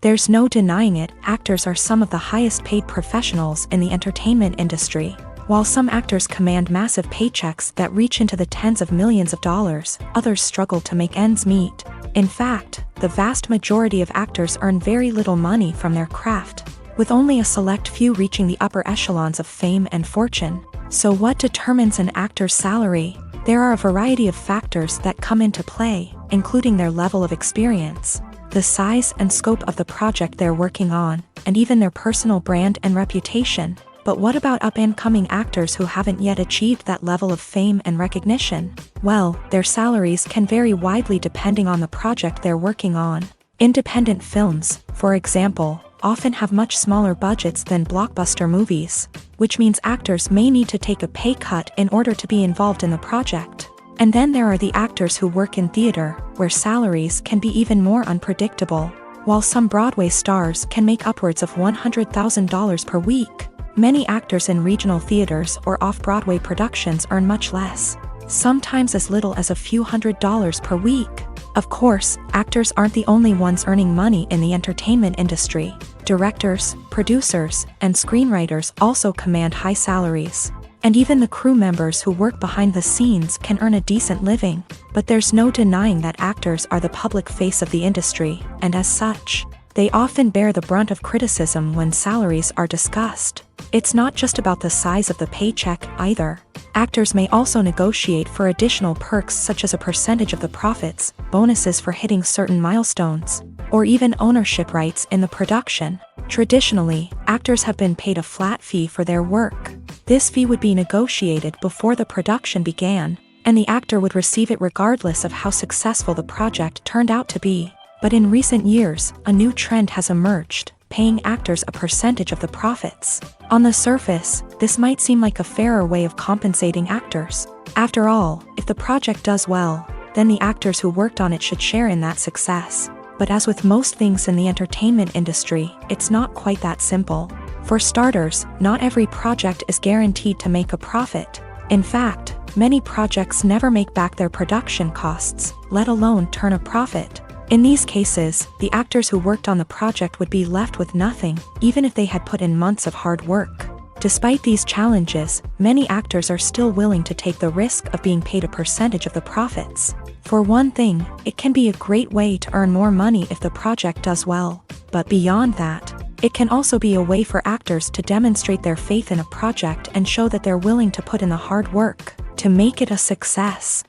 There's no denying it, actors are some of the highest paid professionals in the entertainment industry. While some actors command massive paychecks that reach into the tens of millions of dollars, others struggle to make ends meet. In fact, the vast majority of actors earn very little money from their craft, with only a select few reaching the upper echelons of fame and fortune. So what determines an actor's salary? There are a variety of factors that come into play, including their level of experience, the size and scope of the project they're working on, and even their personal brand and reputation. But what about up-and-coming actors who haven't yet achieved that level of fame and recognition? Well, their salaries can vary widely depending on the project they're working on. Independent films, for example, often have much smaller budgets than blockbuster movies, which means actors may need to take a pay cut in order to be involved in the project. And then there are the actors who work in theater, where salaries can be even more unpredictable. While some Broadway stars can make upwards of $100,000 per week, many actors in regional theaters or off-Broadway productions earn much less, sometimes as little as a few $100s per week. Of course, actors aren't the only ones earning money in the entertainment industry. Directors, producers, and screenwriters also command high salaries. And even the crew members who work behind the scenes can earn a decent living. But there's no denying that actors are the public face of the industry, and as such, they often bear the brunt of criticism when salaries are discussed. It's not just about the size of the paycheck, either. Actors may also negotiate for additional perks such as a percentage of the profits, bonuses for hitting certain milestones, or even ownership rights in the production. Traditionally, actors have been paid a flat fee for their work. This fee would be negotiated before the production began, and the actor would receive it regardless of how successful the project turned out to be. But in recent years, a new trend has emerged, paying actors a percentage of the profits. On the surface, this might seem like a fairer way of compensating actors. After all, if the project does well, then the actors who worked on it should share in that success. But as with most things in the entertainment industry, it's not quite that simple. For starters, not every project is guaranteed to make a profit. In fact, many projects never make back their production costs, let alone turn a profit. In these cases, the actors who worked on the project would be left with nothing, even if they had put in months of hard work. Despite these challenges, many actors are still willing to take the risk of being paid a percentage of the profits. For one thing, it can be a great way to earn more money if the project does well. But beyond that, it can also be a way for actors to demonstrate their faith in a project and show that they're willing to put in the hard work to make it a success.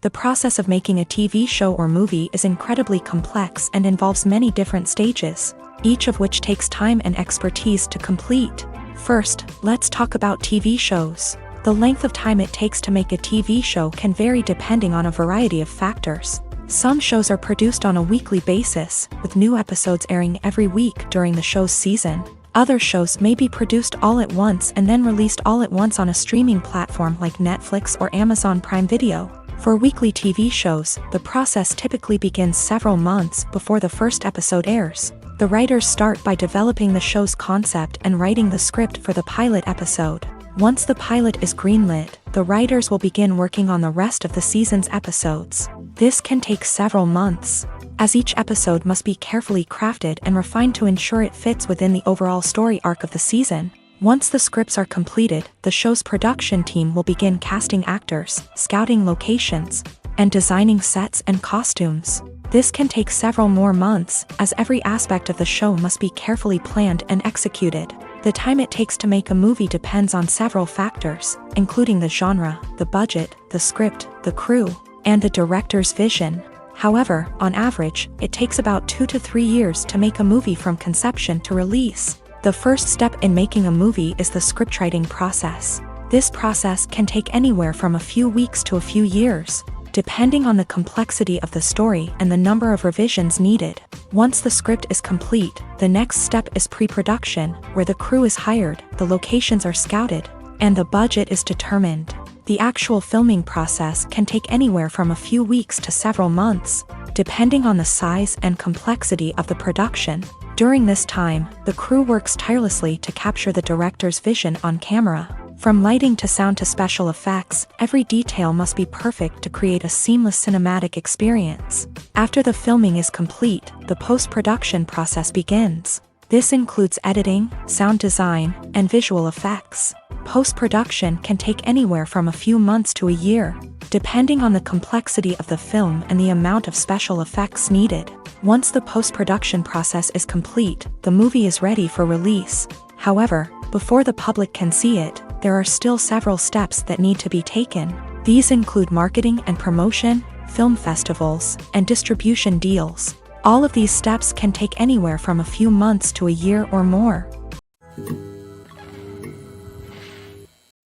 The process of making a TV show or movie is incredibly complex and involves many different stages, each of which takes time and expertise to complete. First, let's talk about TV shows. The length of time it takes to make a TV show can vary depending on a variety of factors. Some shows are produced on a weekly basis, with new episodes airing every week during the show's season. Other shows may be produced all at once and then released all at once on a streaming platform like Netflix or Amazon Prime Video. For weekly TV shows, the process typically begins several months before the first episode airs. The writers start by developing the show's concept and writing the script for the pilot episode. Once the pilot is greenlit, the writers will begin working on the rest of the season's episodes. This can take several months, as each episode must be carefully crafted and refined to ensure it fits within the overall story arc of the season. Once the scripts are completed, the show's production team will begin casting actors, scouting locations, and designing sets and costumes. This can take several more months, as every aspect of the show must be carefully planned and executed. The time it takes to make a movie depends on several factors, including the genre, the budget, the script, the crew, and the director's vision. However, on average, it takes about 2 to 3 years to make a movie from conception to release. The first step in making a movie is the scriptwriting process. This process can take anywhere from a few weeks to a few years, depending on the complexity of the story and the number of revisions needed. Once the script is complete, the next step is pre-production, where the crew is hired, the locations are scouted, and the budget is determined. The actual filming process can take anywhere from a few weeks to several months, depending on the size and complexity of the production. During this time, the crew works tirelessly to capture the director's vision on camera. From lighting to sound to special effects, every detail must be perfect to create a seamless cinematic experience. After the filming is complete, the post-production process begins. This includes editing, sound design, and visual effects. Post-production can take anywhere from a few months to a year, depending on the complexity of the film and the amount of special effects needed. Once the post-production process is complete, the movie is ready for release. However, before the public can see it, there are still several steps that need to be taken. These include marketing and promotion, film festivals, and distribution deals. All of these steps can take anywhere from a few months to a year or more.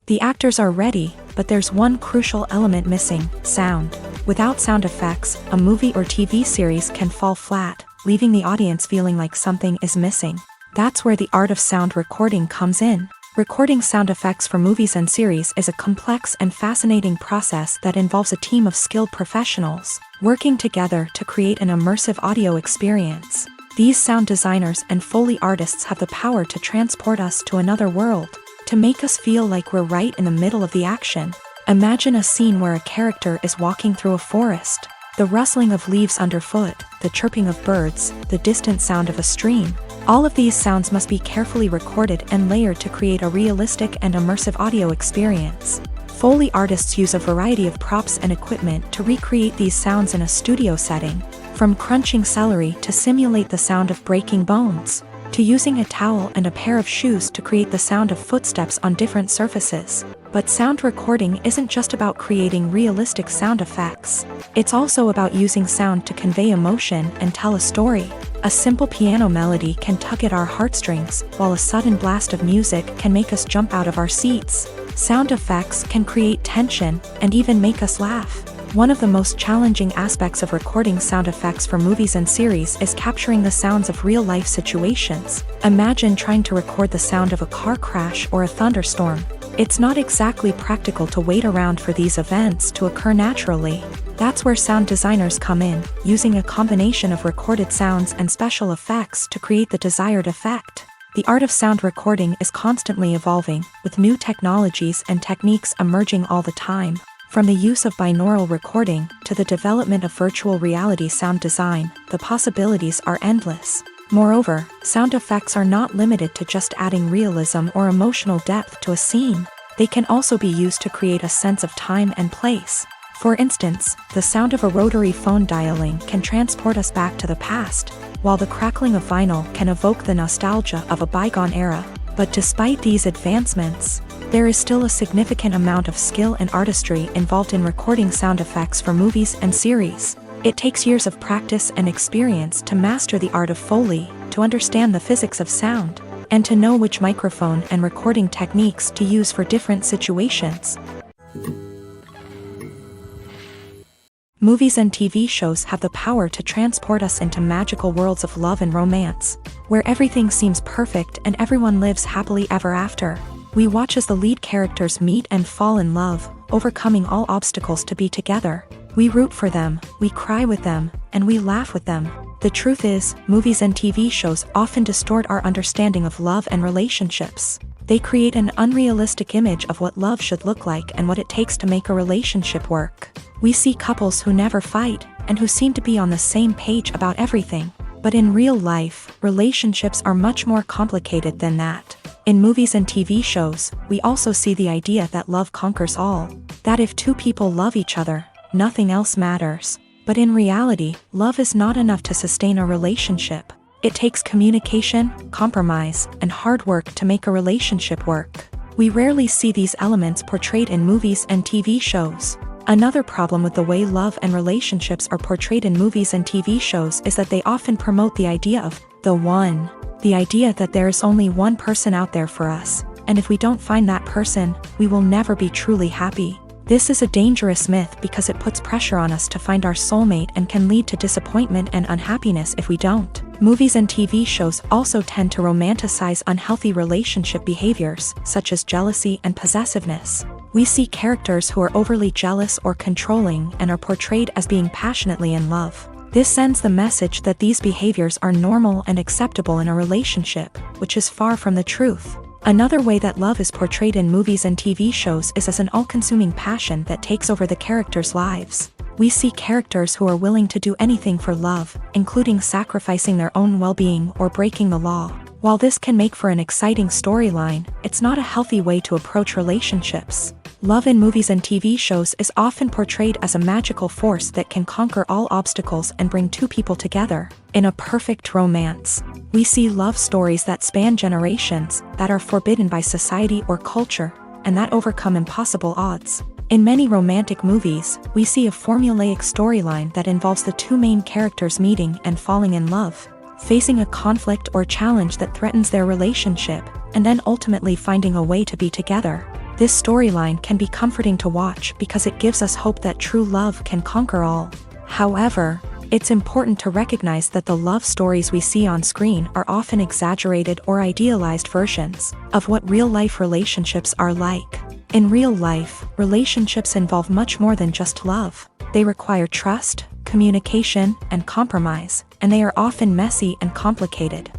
The actors are ready, but there's one crucial element missing: sound. Without sound effects, a movie or TV series can fall flat, leaving the audience feeling like something is missing. That's where the art of sound recording comes in. Recording sound effects for movies and series is a complex and fascinating process that involves a team of skilled professionals working together to create an immersive audio experience. These sound designers and Foley artists have the power to transport us to another world, to make us feel like we're right in the middle of the action. Imagine a scene where a character is walking through a forest. The rustling of leaves underfoot, the chirping of birds, the distant sound of a stream. All of these sounds must be carefully recorded and layered to create a realistic and immersive audio experience. Foley artists use a variety of props and equipment to recreate these sounds in a studio setting, from crunching celery to simulate the sound of breaking bones, to using a towel and a pair of shoes to create the sound of footsteps on different surfaces. But sound recording isn't just about creating realistic sound effects. It's also about using sound to convey emotion and tell a story. A simple piano melody can tug at our heartstrings, while a sudden blast of music can make us jump out of our seats. Sound effects can create tension and even make us laugh. One of the most challenging aspects of recording sound effects for movies and series is capturing the sounds of real-life situations. Imagine trying to record the sound of a car crash or a thunderstorm. It's not exactly practical to wait around for these events to occur naturally. That's where sound designers come in, using a combination of recorded sounds and special effects to create the desired effect. The art of sound recording is constantly evolving, with new technologies and techniques emerging all the time. From the use of binaural recording to the development of virtual reality sound design, the possibilities are endless. Moreover, sound effects are not limited to just adding realism or emotional depth to a scene. They can also be used to create a sense of time and place. For instance, the sound of a rotary phone dialing can transport us back to the past, while the crackling of vinyl can evoke the nostalgia of a bygone era. But despite these advancements, there is still a significant amount of skill and artistry involved in recording sound effects for movies and series. It takes years of practice and experience to master the art of Foley, to understand the physics of sound, and to know which microphone and recording techniques to use for different situations. Movies and TV shows have the power to transport us into magical worlds of love and romance, where everything seems perfect and everyone lives happily ever after. We watch as the lead characters meet and fall in love, overcoming all obstacles to be together. We root for them, we cry with them, and we laugh with them. The truth is, movies and TV shows often distort our understanding of love and relationships. They create an unrealistic image of what love should look like and what it takes to make a relationship work. We see couples who never fight, and who seem to be on the same page about everything. But in real life, relationships are much more complicated than that. In movies and TV shows, we also see the idea that love conquers all. That if two people love each other, nothing else matters. But in reality, love is not enough to sustain a relationship. It takes communication, compromise, and hard work to make a relationship work. We rarely see these elements portrayed in movies and TV shows. Another problem with the way love and relationships are portrayed in movies and TV shows is that they often promote the idea of the one. The idea that there is only one person out there for us, and if we don't find that person, we will never be truly happy. This is a dangerous myth because it puts pressure on us to find our soulmate and can lead to disappointment and unhappiness if we don't. Movies and TV shows also tend to romanticize unhealthy relationship behaviors, such as jealousy and possessiveness. We see characters who are overly jealous or controlling and are portrayed as being passionately in love. This sends the message that these behaviors are normal and acceptable in a relationship, which is far from the truth. Another way that love is portrayed in movies and TV shows is as an all-consuming passion that takes over the characters' lives. We see characters who are willing to do anything for love, including sacrificing their own well-being or breaking the law. While this can make for an exciting storyline, it's not a healthy way to approach relationships. Love in movies and TV shows is often portrayed as a magical force that can conquer all obstacles and bring two people together. In a perfect romance, we see love stories that span generations, that are forbidden by society or culture, and that overcome impossible odds. In many romantic movies, we see a formulaic storyline that involves the two main characters meeting and falling in love, facing a conflict or challenge that threatens their relationship, and then ultimately finding a way to be together. This storyline can be comforting to watch because it gives us hope that true love can conquer all. However, it's important to recognize that the love stories we see on screen are often exaggerated or idealized versions of what real-life relationships are like. In real life, relationships involve much more than just love. They require trust, communication, and compromise, and they are often messy and complicated.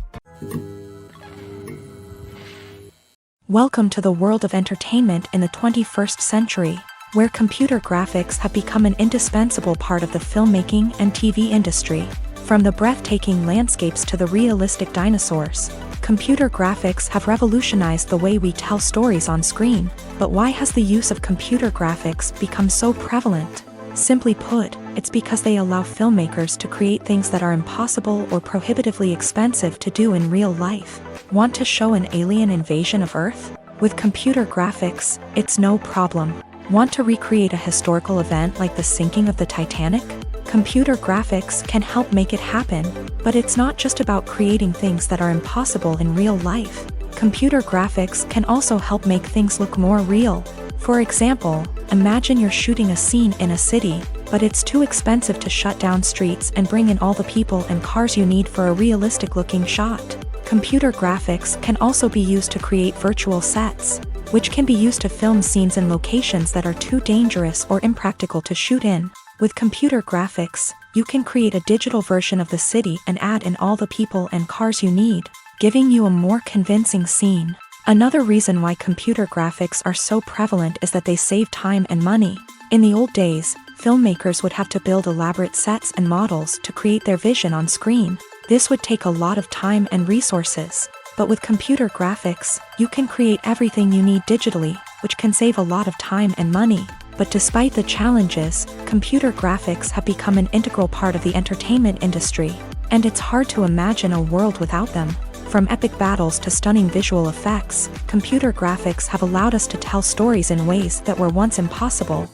Welcome to the world of entertainment in the 21st century. where computer graphics have become an indispensable part of the filmmaking and TV industry. From the breathtaking landscapes to the realistic dinosaurs, computer graphics have revolutionized the way we tell stories on screen. But why has the use of computer graphics become so prevalent? Simply put, it's because they allow filmmakers to create things that are impossible or prohibitively expensive to do in real life. Want to show an alien invasion of Earth? With computer graphics, it's no problem. Want to recreate a historical event like the sinking of the Titanic? Computer graphics can help make it happen, but it's not just about creating things that are impossible in real life. Computer graphics can also help make things look more real. For example, imagine you're shooting a scene in a city, but it's too expensive to shut down streets and bring in all the people and cars you need for a realistic-looking shot. Computer graphics can also be used to create virtual sets, which can be used to film scenes in locations that are too dangerous or impractical to shoot in. With computer graphics, you can create a digital version of the city and add in all the people and cars you need, giving you a more convincing scene. Another reason why computer graphics are so prevalent is that they save time and money. In the old days, filmmakers would have to build elaborate sets and models to create their vision on screen. This would take a lot of time and resources. But with computer graphics, you can create everything you need digitally, which can save a lot of time and money. But despite the challenges, computer graphics have become an integral part of the entertainment industry, and it's hard to imagine a world without them. From epic battles to stunning visual effects, computer graphics have allowed us to tell stories in ways that were once impossible.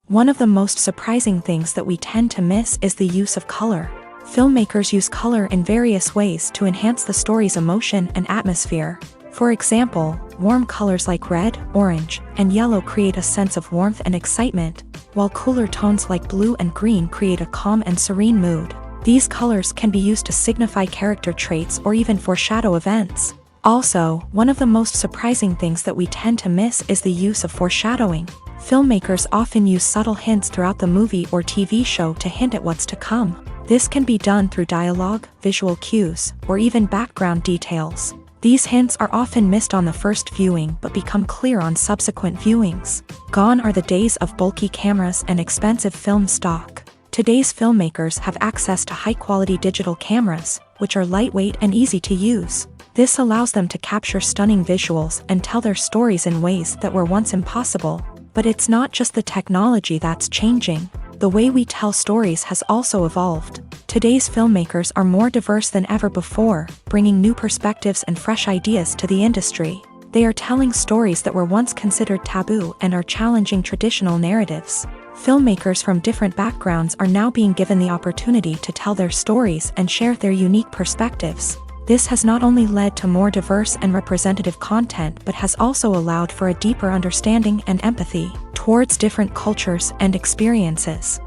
One of the most surprising things that we tend to miss is the use of color. Filmmakers use color in various ways to enhance the story's emotion and atmosphere. For example, warm colors like red, orange, and yellow create a sense of warmth and excitement, while cooler tones like blue and green create a calm and serene mood. These colors can be used to signify character traits or even foreshadow events. Also, one of the most surprising things that we tend to miss is the use of foreshadowing. Filmmakers often use subtle hints throughout the movie or TV show to hint at what's to come. This can be done through dialogue, visual cues, or even background details. These hints are often missed on the first viewing but become clear on subsequent viewings. Gone are the days of bulky cameras and expensive film stock. Today's filmmakers have access to high-quality digital cameras, which are lightweight and easy to use. This allows them to capture stunning visuals and tell their stories in ways that were once impossible. But it's not just the technology that's changing. The way we tell stories has also evolved. Today's filmmakers are more diverse than ever before, bringing new perspectives and fresh ideas to the industry. They are telling stories that were once considered taboo and are challenging traditional narratives. Filmmakers from different backgrounds are now being given the opportunity to tell their stories and share their unique perspectives. This has not only led to more diverse and representative content but has also allowed for a deeper understanding and empathy towards different cultures and experiences.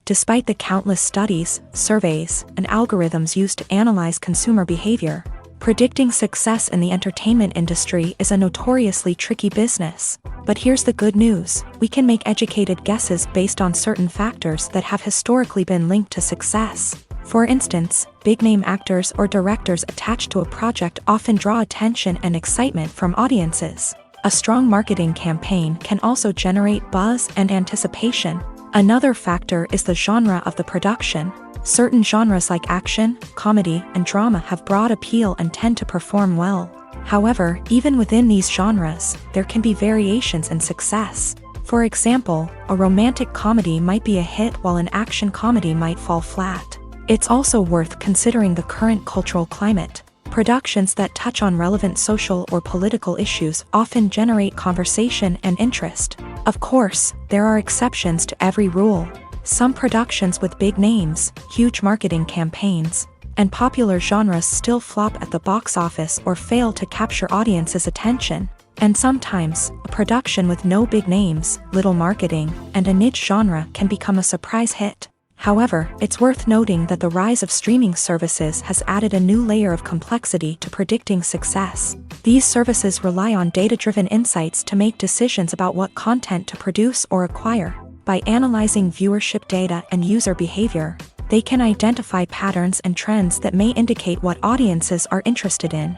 Despite the countless studies, surveys, and algorithms used to analyze consumer behavior, predicting success in the entertainment industry is a notoriously tricky business. But here's the good news: we can make educated guesses based on certain factors that have historically been linked to success. For instance, big-name actors or directors attached to a project often draw attention and excitement from audiences. A strong marketing campaign can also generate buzz and anticipation. Another factor is the genre of the production. Certain genres like action, comedy, and drama have broad appeal and tend to perform well. However, even within these genres, there can be variations in success. For example, a romantic comedy might be a hit while an action comedy might fall flat. It's also worth considering the current cultural climate. Productions that touch on relevant social or political issues often generate conversation and interest. Of course, there are exceptions to every rule. Some productions with big names, huge marketing campaigns, and popular genres still flop at the box office or fail to capture audiences' attention. And sometimes, a production with no big names, little marketing, and a niche genre can become a surprise hit. However, it's worth noting that the rise of streaming services has added a new layer of complexity to predicting success. These services rely on data-driven insights to make decisions about what content to produce or acquire. By analyzing viewership data and user behavior, they can identify patterns and trends that may indicate what audiences are interested in.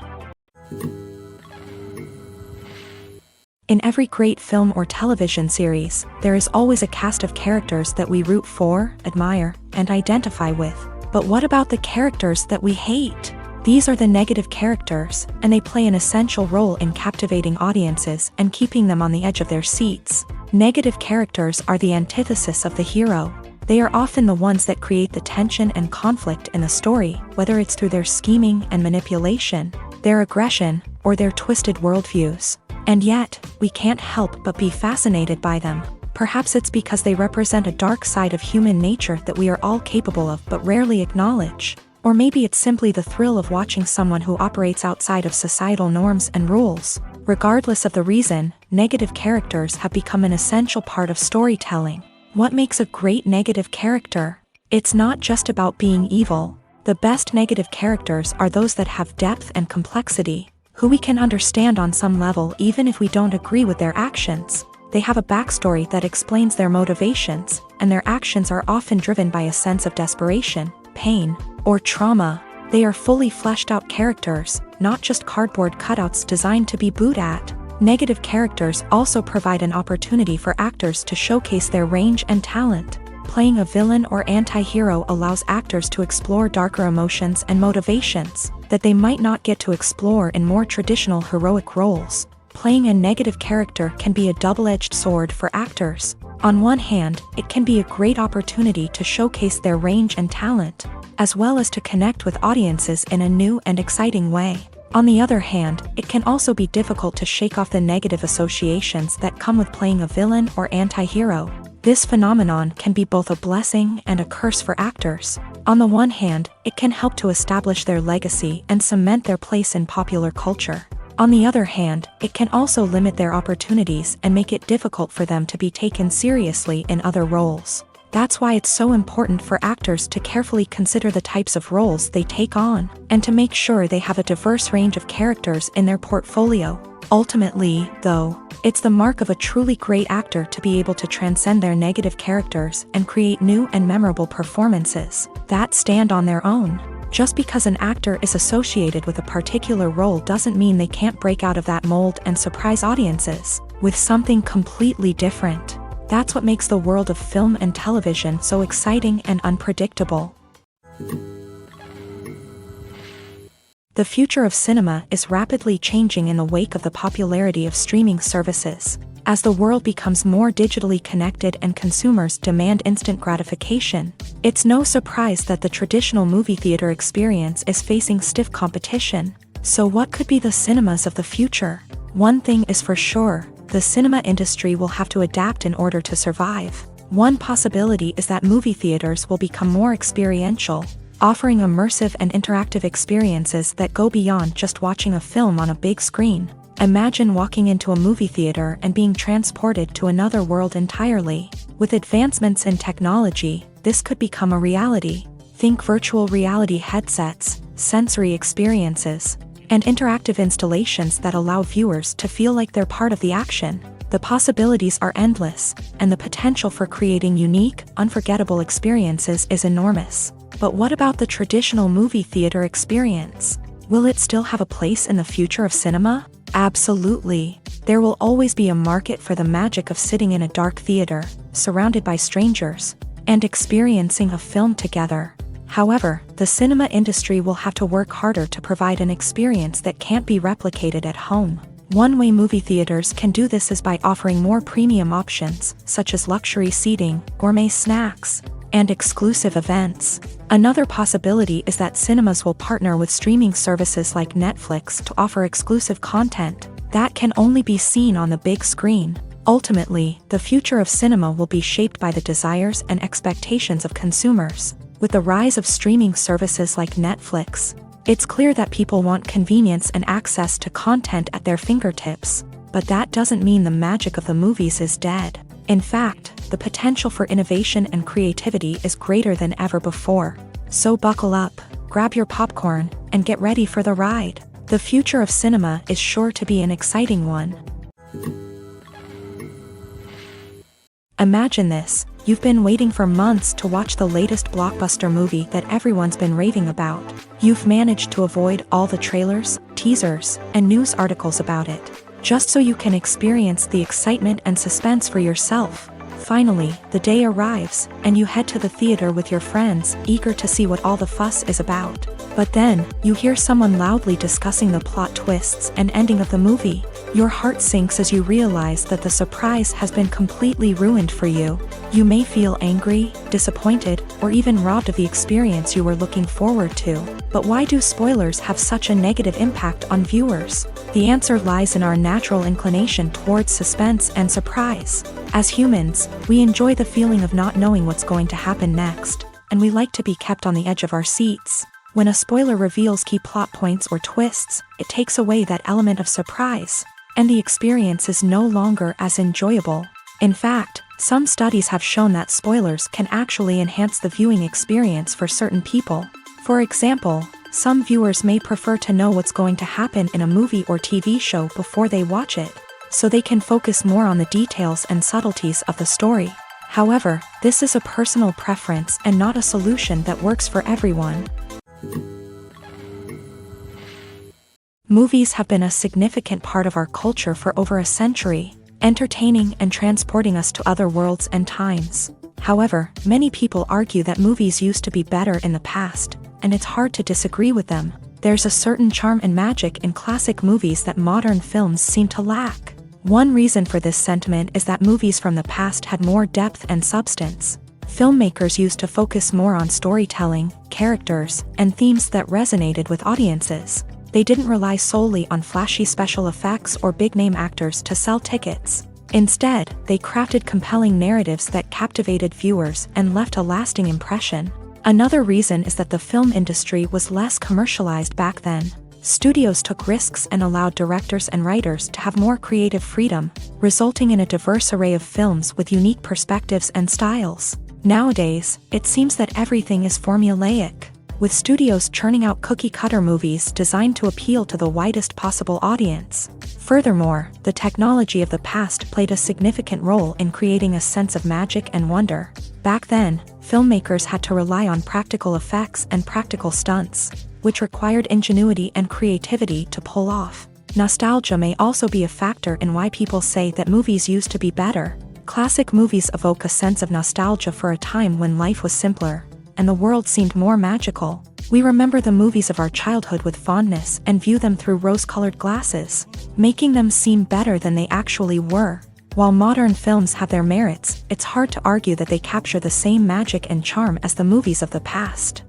In every great film or television series, there is always a cast of characters that we root for, admire, and identify with. But what about the characters that we hate? These are the negative characters, and they play an essential role in captivating audiences and keeping them on the edge of their seats. Negative characters are the antithesis of the hero. They are often the ones that create the tension and conflict in the story, whether it's through their scheming and manipulation, their aggression, or their twisted worldviews. And yet, we can't help but be fascinated by them. Perhaps it's because they represent a dark side of human nature that we are all capable of but rarely acknowledge. Or maybe it's simply the thrill of watching someone who operates outside of societal norms and rules. Regardless of the reason, negative characters have become an essential part of storytelling. What makes a great negative character? It's not just about being evil. The best negative characters are those that have depth and complexity, who we can understand on some level even if we don't agree with their actions. They have a backstory that explains their motivations, and their actions are often driven by a sense of desperation, pain, or trauma. They are fully fleshed out characters, not just cardboard cutouts designed to be booed at. Negative characters also provide an opportunity for actors to showcase their range and talent. Playing a villain or anti-hero allows actors to explore darker emotions and motivations that they might not get to explore in more traditional heroic roles. Playing a negative character can be a double-edged sword for actors. On one hand, it can be a great opportunity to showcase their range and talent, as well as to connect with audiences in a new and exciting way. On the other hand, it can also be difficult to shake off the negative associations that come with playing a villain or anti-hero. This phenomenon can be both a blessing and a curse for actors. On the one hand, it can help to establish their legacy and cement their place in popular culture. On the other hand, it can also limit their opportunities and make it difficult for them to be taken seriously in other roles. That's why it's so important for actors to carefully consider the types of roles they take on, and to make sure they have a diverse range of characters in their portfolio. Ultimately, though, it's the mark of a truly great actor to be able to transcend their negative characters and create new and memorable performances that stand on their own. Just because an actor is associated with a particular role doesn't mean they can't break out of that mold and surprise audiences with something completely different. That's what makes the world of film and television so exciting and unpredictable. The future of cinema is rapidly changing in the wake of the popularity of streaming services. As the world becomes more digitally connected and consumers demand instant gratification, it's no surprise that the traditional movie theater experience is facing stiff competition. So what could be the cinemas of the future? One thing is for sure, the cinema industry will have to adapt in order to survive. One possibility is that movie theaters will become more experiential, offering immersive and interactive experiences that go beyond just watching a film on a big screen. Imagine walking into a movie theater and being transported to another world entirely. With advancements in technology, this could become a reality. Think virtual reality headsets, sensory experiences, and interactive installations that allow viewers to feel like they're part of the action. The possibilities are endless, and the potential for creating unique, unforgettable experiences is enormous. But what about the traditional movie theater experience? Will it still have a place in the future of cinema? Absolutely. There will always be a market for the magic of sitting in a dark theater, surrounded by strangers, and experiencing a film together. However, the cinema industry will have to work harder to provide an experience that can't be replicated at home. One way movie theaters can do this is by offering more premium options, such as luxury seating, gourmet snacks, and exclusive events. Another possibility is that cinemas will partner with streaming services like Netflix to offer exclusive content that can only be seen on the big screen. Ultimately, the future of cinema will be shaped by the desires and expectations of consumers. With the rise of streaming services like Netflix, it's clear that people want convenience and access to content at their fingertips. But that doesn't mean the magic of the movies is dead. In fact, the potential for innovation and creativity is greater than ever before. So buckle up, grab your popcorn, and get ready for the ride. The future of cinema is sure to be an exciting one. Imagine this, You've been waiting for months to watch the latest blockbuster movie that everyone's been raving about. You've managed to avoid all the trailers, teasers, and news articles about it, just so you can experience the excitement and suspense for yourself. Finally, the day arrives, and you head to the theater with your friends, eager to see what all the fuss is about. But then, you hear someone loudly discussing the plot twists and ending of the movie. Your heart sinks as you realize that the surprise has been completely ruined for you. You may feel angry, disappointed, or even robbed of the experience you were looking forward to. But why do spoilers have such a negative impact on viewers? The answer lies in our natural inclination towards suspense and surprise. As humans, we enjoy the feeling of not knowing what's going to happen next, and we like to be kept on the edge of our seats. When a spoiler reveals key plot points or twists, it takes away that element of surprise, and the experience is no longer as enjoyable. In fact, some studies have shown that spoilers can actually enhance the viewing experience for certain people. For example, some viewers may prefer to know what's going to happen in a movie or TV show before they watch it, so they can focus more on the details and subtleties of the story. However, this is a personal preference and not a solution that works for everyone. Movies have been a significant part of our culture for over a century, entertaining and transporting us to other worlds and times. However, many people argue that movies used to be better in the past, and it's hard to disagree with them. There's a certain charm and magic in classic movies that modern films seem to lack. One reason for this sentiment is that movies from the past had more depth and substance. Filmmakers used to focus more on storytelling, characters, and themes that resonated with audiences. They didn't rely solely on flashy special effects or big-name actors to sell tickets. Instead, they crafted compelling narratives that captivated viewers and left a lasting impression. Another reason is that the film industry was less commercialized back then. Studios took risks and allowed directors and writers to have more creative freedom, resulting in a diverse array of films with unique perspectives and styles. Nowadays, it seems that everything is formulaic, with studios churning out cookie-cutter movies designed to appeal to the widest possible audience. Furthermore, the technology of the past played a significant role in creating a sense of magic and wonder. Back then, filmmakers had to rely on practical effects and practical stunts, which required ingenuity and creativity to pull off. Nostalgia may also be a factor in why people say that movies used to be better. Classic movies evoke a sense of nostalgia for a time when life was simpler, and the world seemed more magical. We remember the movies of our childhood with fondness and view them through rose-colored glasses, making them seem better than they actually were. While modern films have their merits, it's hard to argue that they capture the same magic and charm as the movies of the past.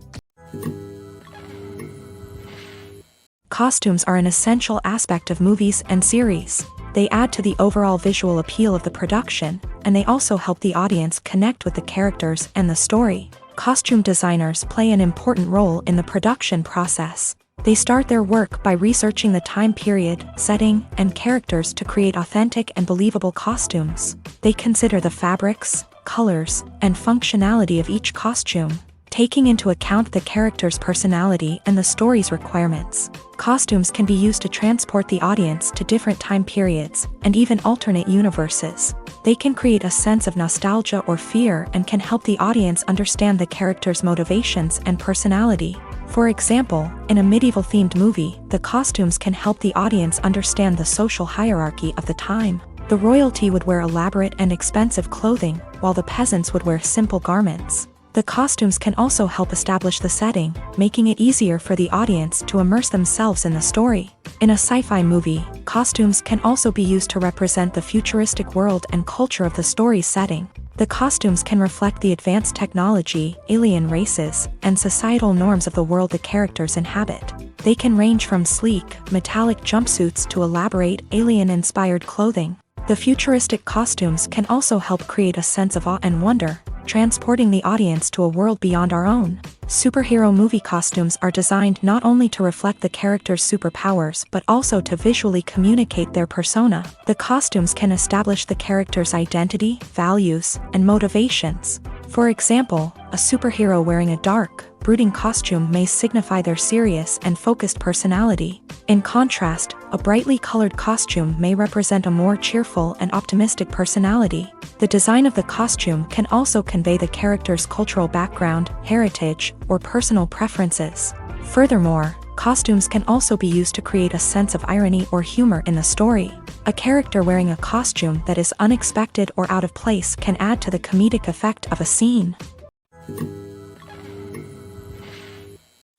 Costumes are an essential aspect of movies and series. They add to the overall visual appeal of the production, and they also help the audience connect with the characters and the story. Costume designers play an important role in the production process. They start their work by researching the time period, setting, and characters to create authentic and believable costumes. They consider the fabrics, colors, and functionality of each costume, taking into account the character's personality and the story's requirements. Costumes can be used to transport the audience to different time periods and even alternate universes. They can create a sense of nostalgia or fear and can help the audience understand the character's motivations and personality. For example, in a medieval-themed movie, the costumes can help the audience understand the social hierarchy of the time. The royalty would wear elaborate and expensive clothing, while the peasants would wear simple garments. The costumes can also help establish the setting, making it easier for the audience to immerse themselves in the story. In a sci-fi movie, costumes can also be used to represent the futuristic world and culture of the story's setting. The costumes can reflect the advanced technology, alien races, and societal norms of the world the characters inhabit. They can range from sleek, metallic jumpsuits to elaborate, alien-inspired clothing. The futuristic costumes can also help create a sense of awe and wonder, transporting the audience to a world beyond our own. Superhero movie costumes are designed not only to reflect the character's superpowers but also to visually communicate their persona. The costumes can establish the character's identity, values, and motivations. For example, a superhero wearing a dark, brooding costume may signify their serious and focused personality. In contrast, a brightly colored costume may represent a more cheerful and optimistic personality. The design of the costume can also convey the character's cultural background, heritage, or personal preferences. Furthermore, costumes can also be used to create a sense of irony or humor in the story. A character wearing a costume that is unexpected or out of place can add to the comedic effect of a scene.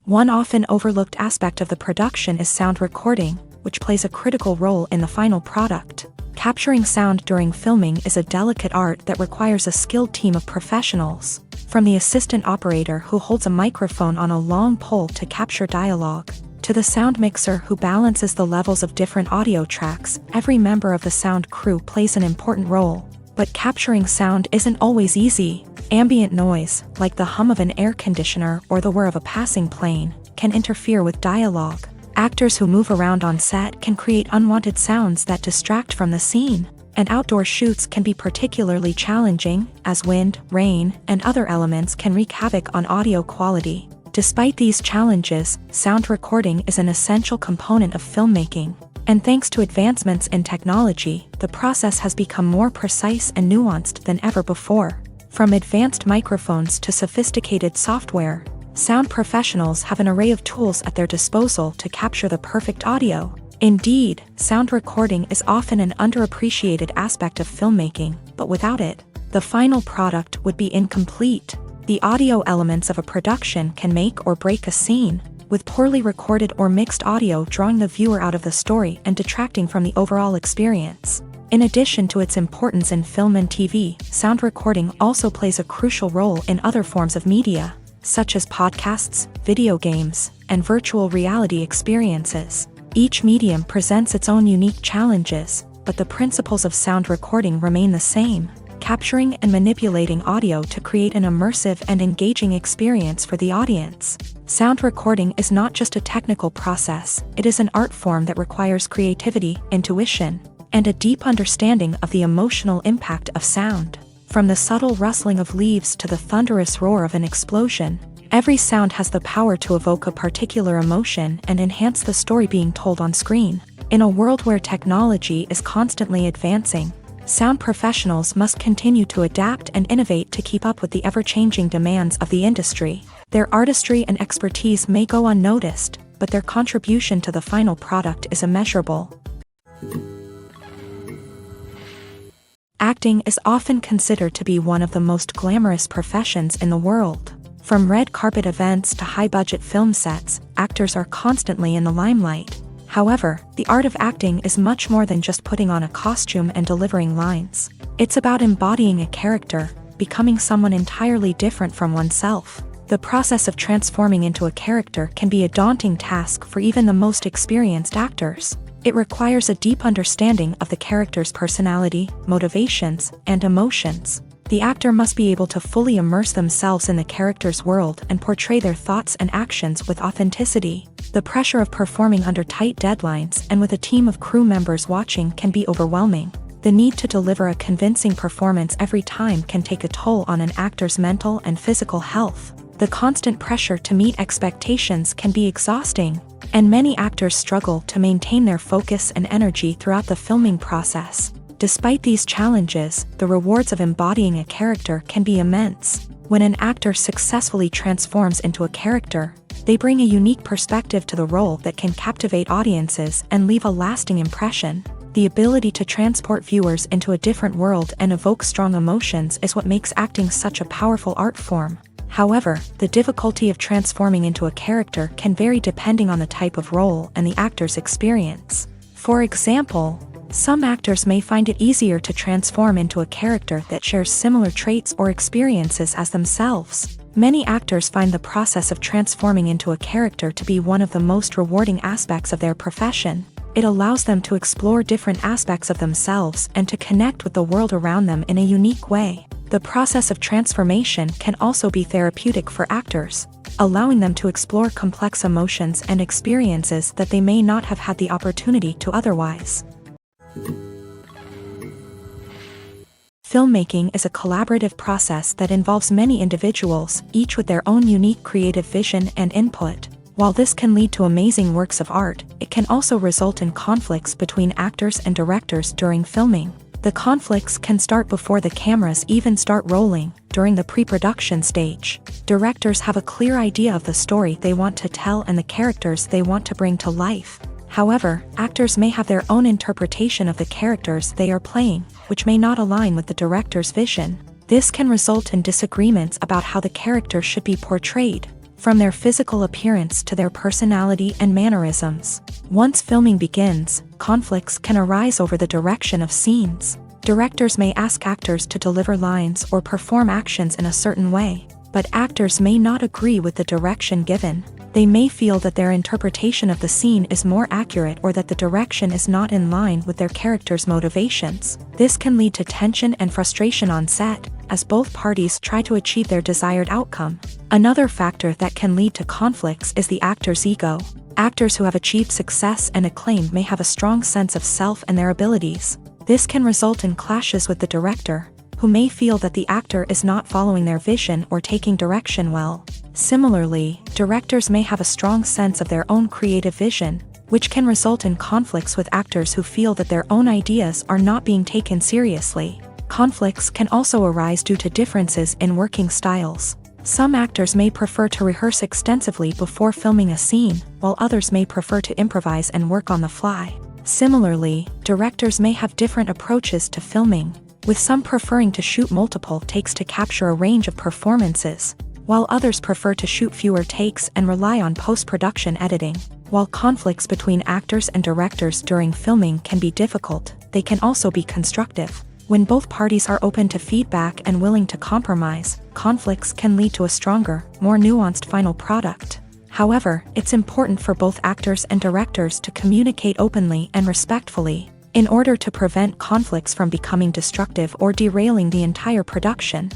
One often overlooked aspect of the production is sound recording, which plays a critical role in the final product. Capturing sound during filming is a delicate art that requires a skilled team of professionals. From the assistant operator who holds a microphone on a long pole to capture dialogue, to the sound mixer who balances the levels of different audio tracks, every member of the sound crew plays an important role. But capturing sound isn't always easy. Ambient noise, like the hum of an air conditioner or the whir of a passing plane, can interfere with dialogue. Actors who move around on set can create unwanted sounds that distract from the scene. And outdoor shoots can be particularly challenging, as wind, rain, and other elements can wreak havoc on audio quality. Despite these challenges, sound recording is an essential component of filmmaking. And thanks to advancements in technology, the process has become more precise and nuanced than ever before. From advanced microphones to sophisticated software, sound professionals have an array of tools at their disposal to capture the perfect audio. Indeed, sound recording is often an underappreciated aspect of filmmaking, but without it, the final product would be incomplete. The audio elements of a production can make or break a scene, with poorly recorded or mixed audio drawing the viewer out of the story and detracting from the overall experience. In addition to its importance in film and TV, sound recording also plays a crucial role in other forms of media, such as podcasts, video games, and virtual reality experiences. Each medium presents its own unique challenges, but the principles of sound recording remain the same, capturing and manipulating audio to create an immersive and engaging experience for the audience. Sound recording is not just a technical process, it is an art form that requires creativity, intuition, and a deep understanding of the emotional impact of sound. From the subtle rustling of leaves to the thunderous roar of an explosion, every sound has the power to evoke a particular emotion and enhance the story being told on screen. In a world where technology is constantly advancing, sound professionals must continue to adapt and innovate to keep up with the ever-changing demands of the industry. Their artistry and expertise may go unnoticed, but their contribution to the final product is immeasurable. Acting is often considered to be one of the most glamorous professions in the world. From red carpet events to high-budget film sets, actors are constantly in the limelight. However, the art of acting is much more than just putting on a costume and delivering lines. It's about embodying a character, becoming someone entirely different from oneself. The process of transforming into a character can be a daunting task for even the most experienced actors. It requires a deep understanding of the character's personality, motivations, and emotions. The actor must be able to fully immerse themselves in the character's world and portray their thoughts and actions with authenticity. The pressure of performing under tight deadlines and with a team of crew members watching can be overwhelming. The need to deliver a convincing performance every time can take a toll on an actor's mental and physical health. The constant pressure to meet expectations can be exhausting, and many actors struggle to maintain their focus and energy throughout the filming process. Despite these challenges, the rewards of embodying a character can be immense. When an actor successfully transforms into a character, they bring a unique perspective to the role that can captivate audiences and leave a lasting impression. The ability to transport viewers into a different world and evoke strong emotions is what makes acting such a powerful art form. However, the difficulty of transforming into a character can vary depending on the type of role and the actor's experience. For example, some actors may find it easier to transform into a character that shares similar traits or experiences as themselves. Many actors find the process of transforming into a character to be one of the most rewarding aspects of their profession. It allows them to explore different aspects of themselves and to connect with the world around them in a unique way. The process of transformation can also be therapeutic for actors, allowing them to explore complex emotions and experiences that they may not have had the opportunity to otherwise. Filmmaking is a collaborative process that involves many individuals, each with their own unique creative vision and input. While this can lead to amazing works of art, it can also result in conflicts between actors and directors during filming. The conflicts can start before the cameras even start rolling, during the pre-production stage. Directors have a clear idea of the story they want to tell and the characters they want to bring to life. However, actors may have their own interpretation of the characters they are playing, which may not align with the director's vision. This can result in disagreements about how the character should be portrayed, from their physical appearance to their personality and mannerisms. Once filming begins, conflicts can arise over the direction of scenes. Directors may ask actors to deliver lines or perform actions in a certain way, but actors may not agree with the direction given. They may feel that their interpretation of the scene is more accurate or that the direction is not in line with their character's motivations. This can lead to tension and frustration on set, as both parties try to achieve their desired outcome. Another factor that can lead to conflicts is the actor's ego. Actors who have achieved success and acclaim may have a strong sense of self and their abilities. This can result in clashes with the director, who may feel that the actor is not following their vision or taking direction well. Similarly, directors may have a strong sense of their own creative vision, which can result in conflicts with actors who feel that their own ideas are not being taken seriously. Conflicts can also arise due to differences in working styles. Some actors may prefer to rehearse extensively before filming a scene, while others may prefer to improvise and work on the fly. Similarly, directors may have different approaches to filming, with some preferring to shoot multiple takes to capture a range of performances, while others prefer to shoot fewer takes and rely on post-production editing. While conflicts between actors and directors during filming can be difficult, they can also be constructive. When both parties are open to feedback and willing to compromise, conflicts can lead to a stronger, more nuanced final product. However, it's important for both actors and directors to communicate openly and respectfully, in order to prevent conflicts from becoming destructive or derailing the entire production.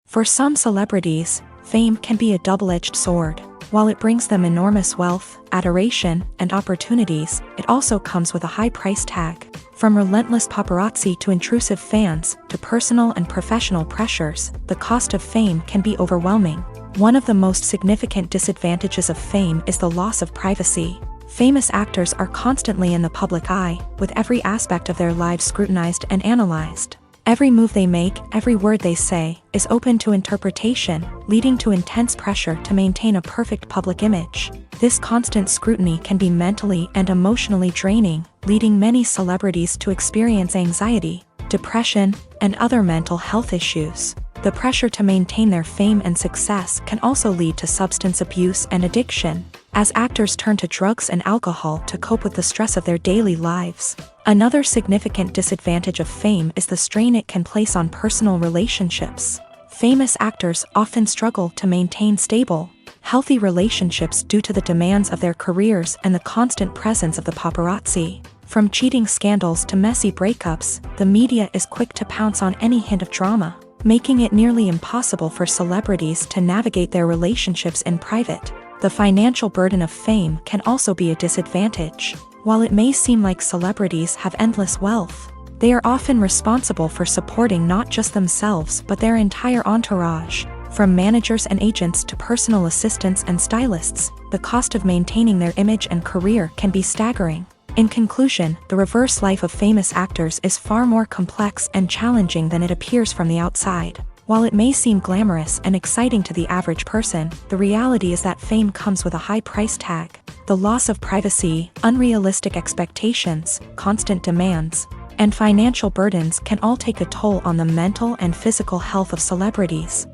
For some celebrities, fame can be a double-edged sword. While it brings them enormous wealth, adoration, and opportunities, it also comes with a high price tag. From relentless paparazzi to intrusive fans, to personal and professional pressures, the cost of fame can be overwhelming. One of the most significant disadvantages of fame is the loss of privacy. Famous actors are constantly in the public eye, with every aspect of their lives scrutinized and analyzed. Every move they make, every word they say, is open to interpretation, leading to intense pressure to maintain a perfect public image. This constant scrutiny can be mentally and emotionally draining, leading many celebrities to experience anxiety, depression, and other mental health issues. The pressure to maintain their fame and success can also lead to substance abuse and addiction, as actors turn to drugs and alcohol to cope with the stress of their daily lives. Another significant disadvantage of fame is the strain it can place on personal relationships. Famous actors often struggle to maintain stable, healthy relationships due to the demands of their careers and the constant presence of the paparazzi. From cheating scandals to messy breakups, the media is quick to pounce on any hint of drama, making it nearly impossible for celebrities to navigate their relationships in private. The financial burden of fame can also be a disadvantage. While it may seem like celebrities have endless wealth, they are often responsible for supporting not just themselves but their entire entourage. From managers and agents to personal assistants and stylists, the cost of maintaining their image and career can be staggering. In conclusion, the reverse life of famous actors is far more complex and challenging than it appears from the outside. While it may seem glamorous and exciting to the average person, the reality is that fame comes with a high price tag. The loss of privacy, unrealistic expectations, constant demands, and financial burdens can all take a toll on the mental and physical health of celebrities.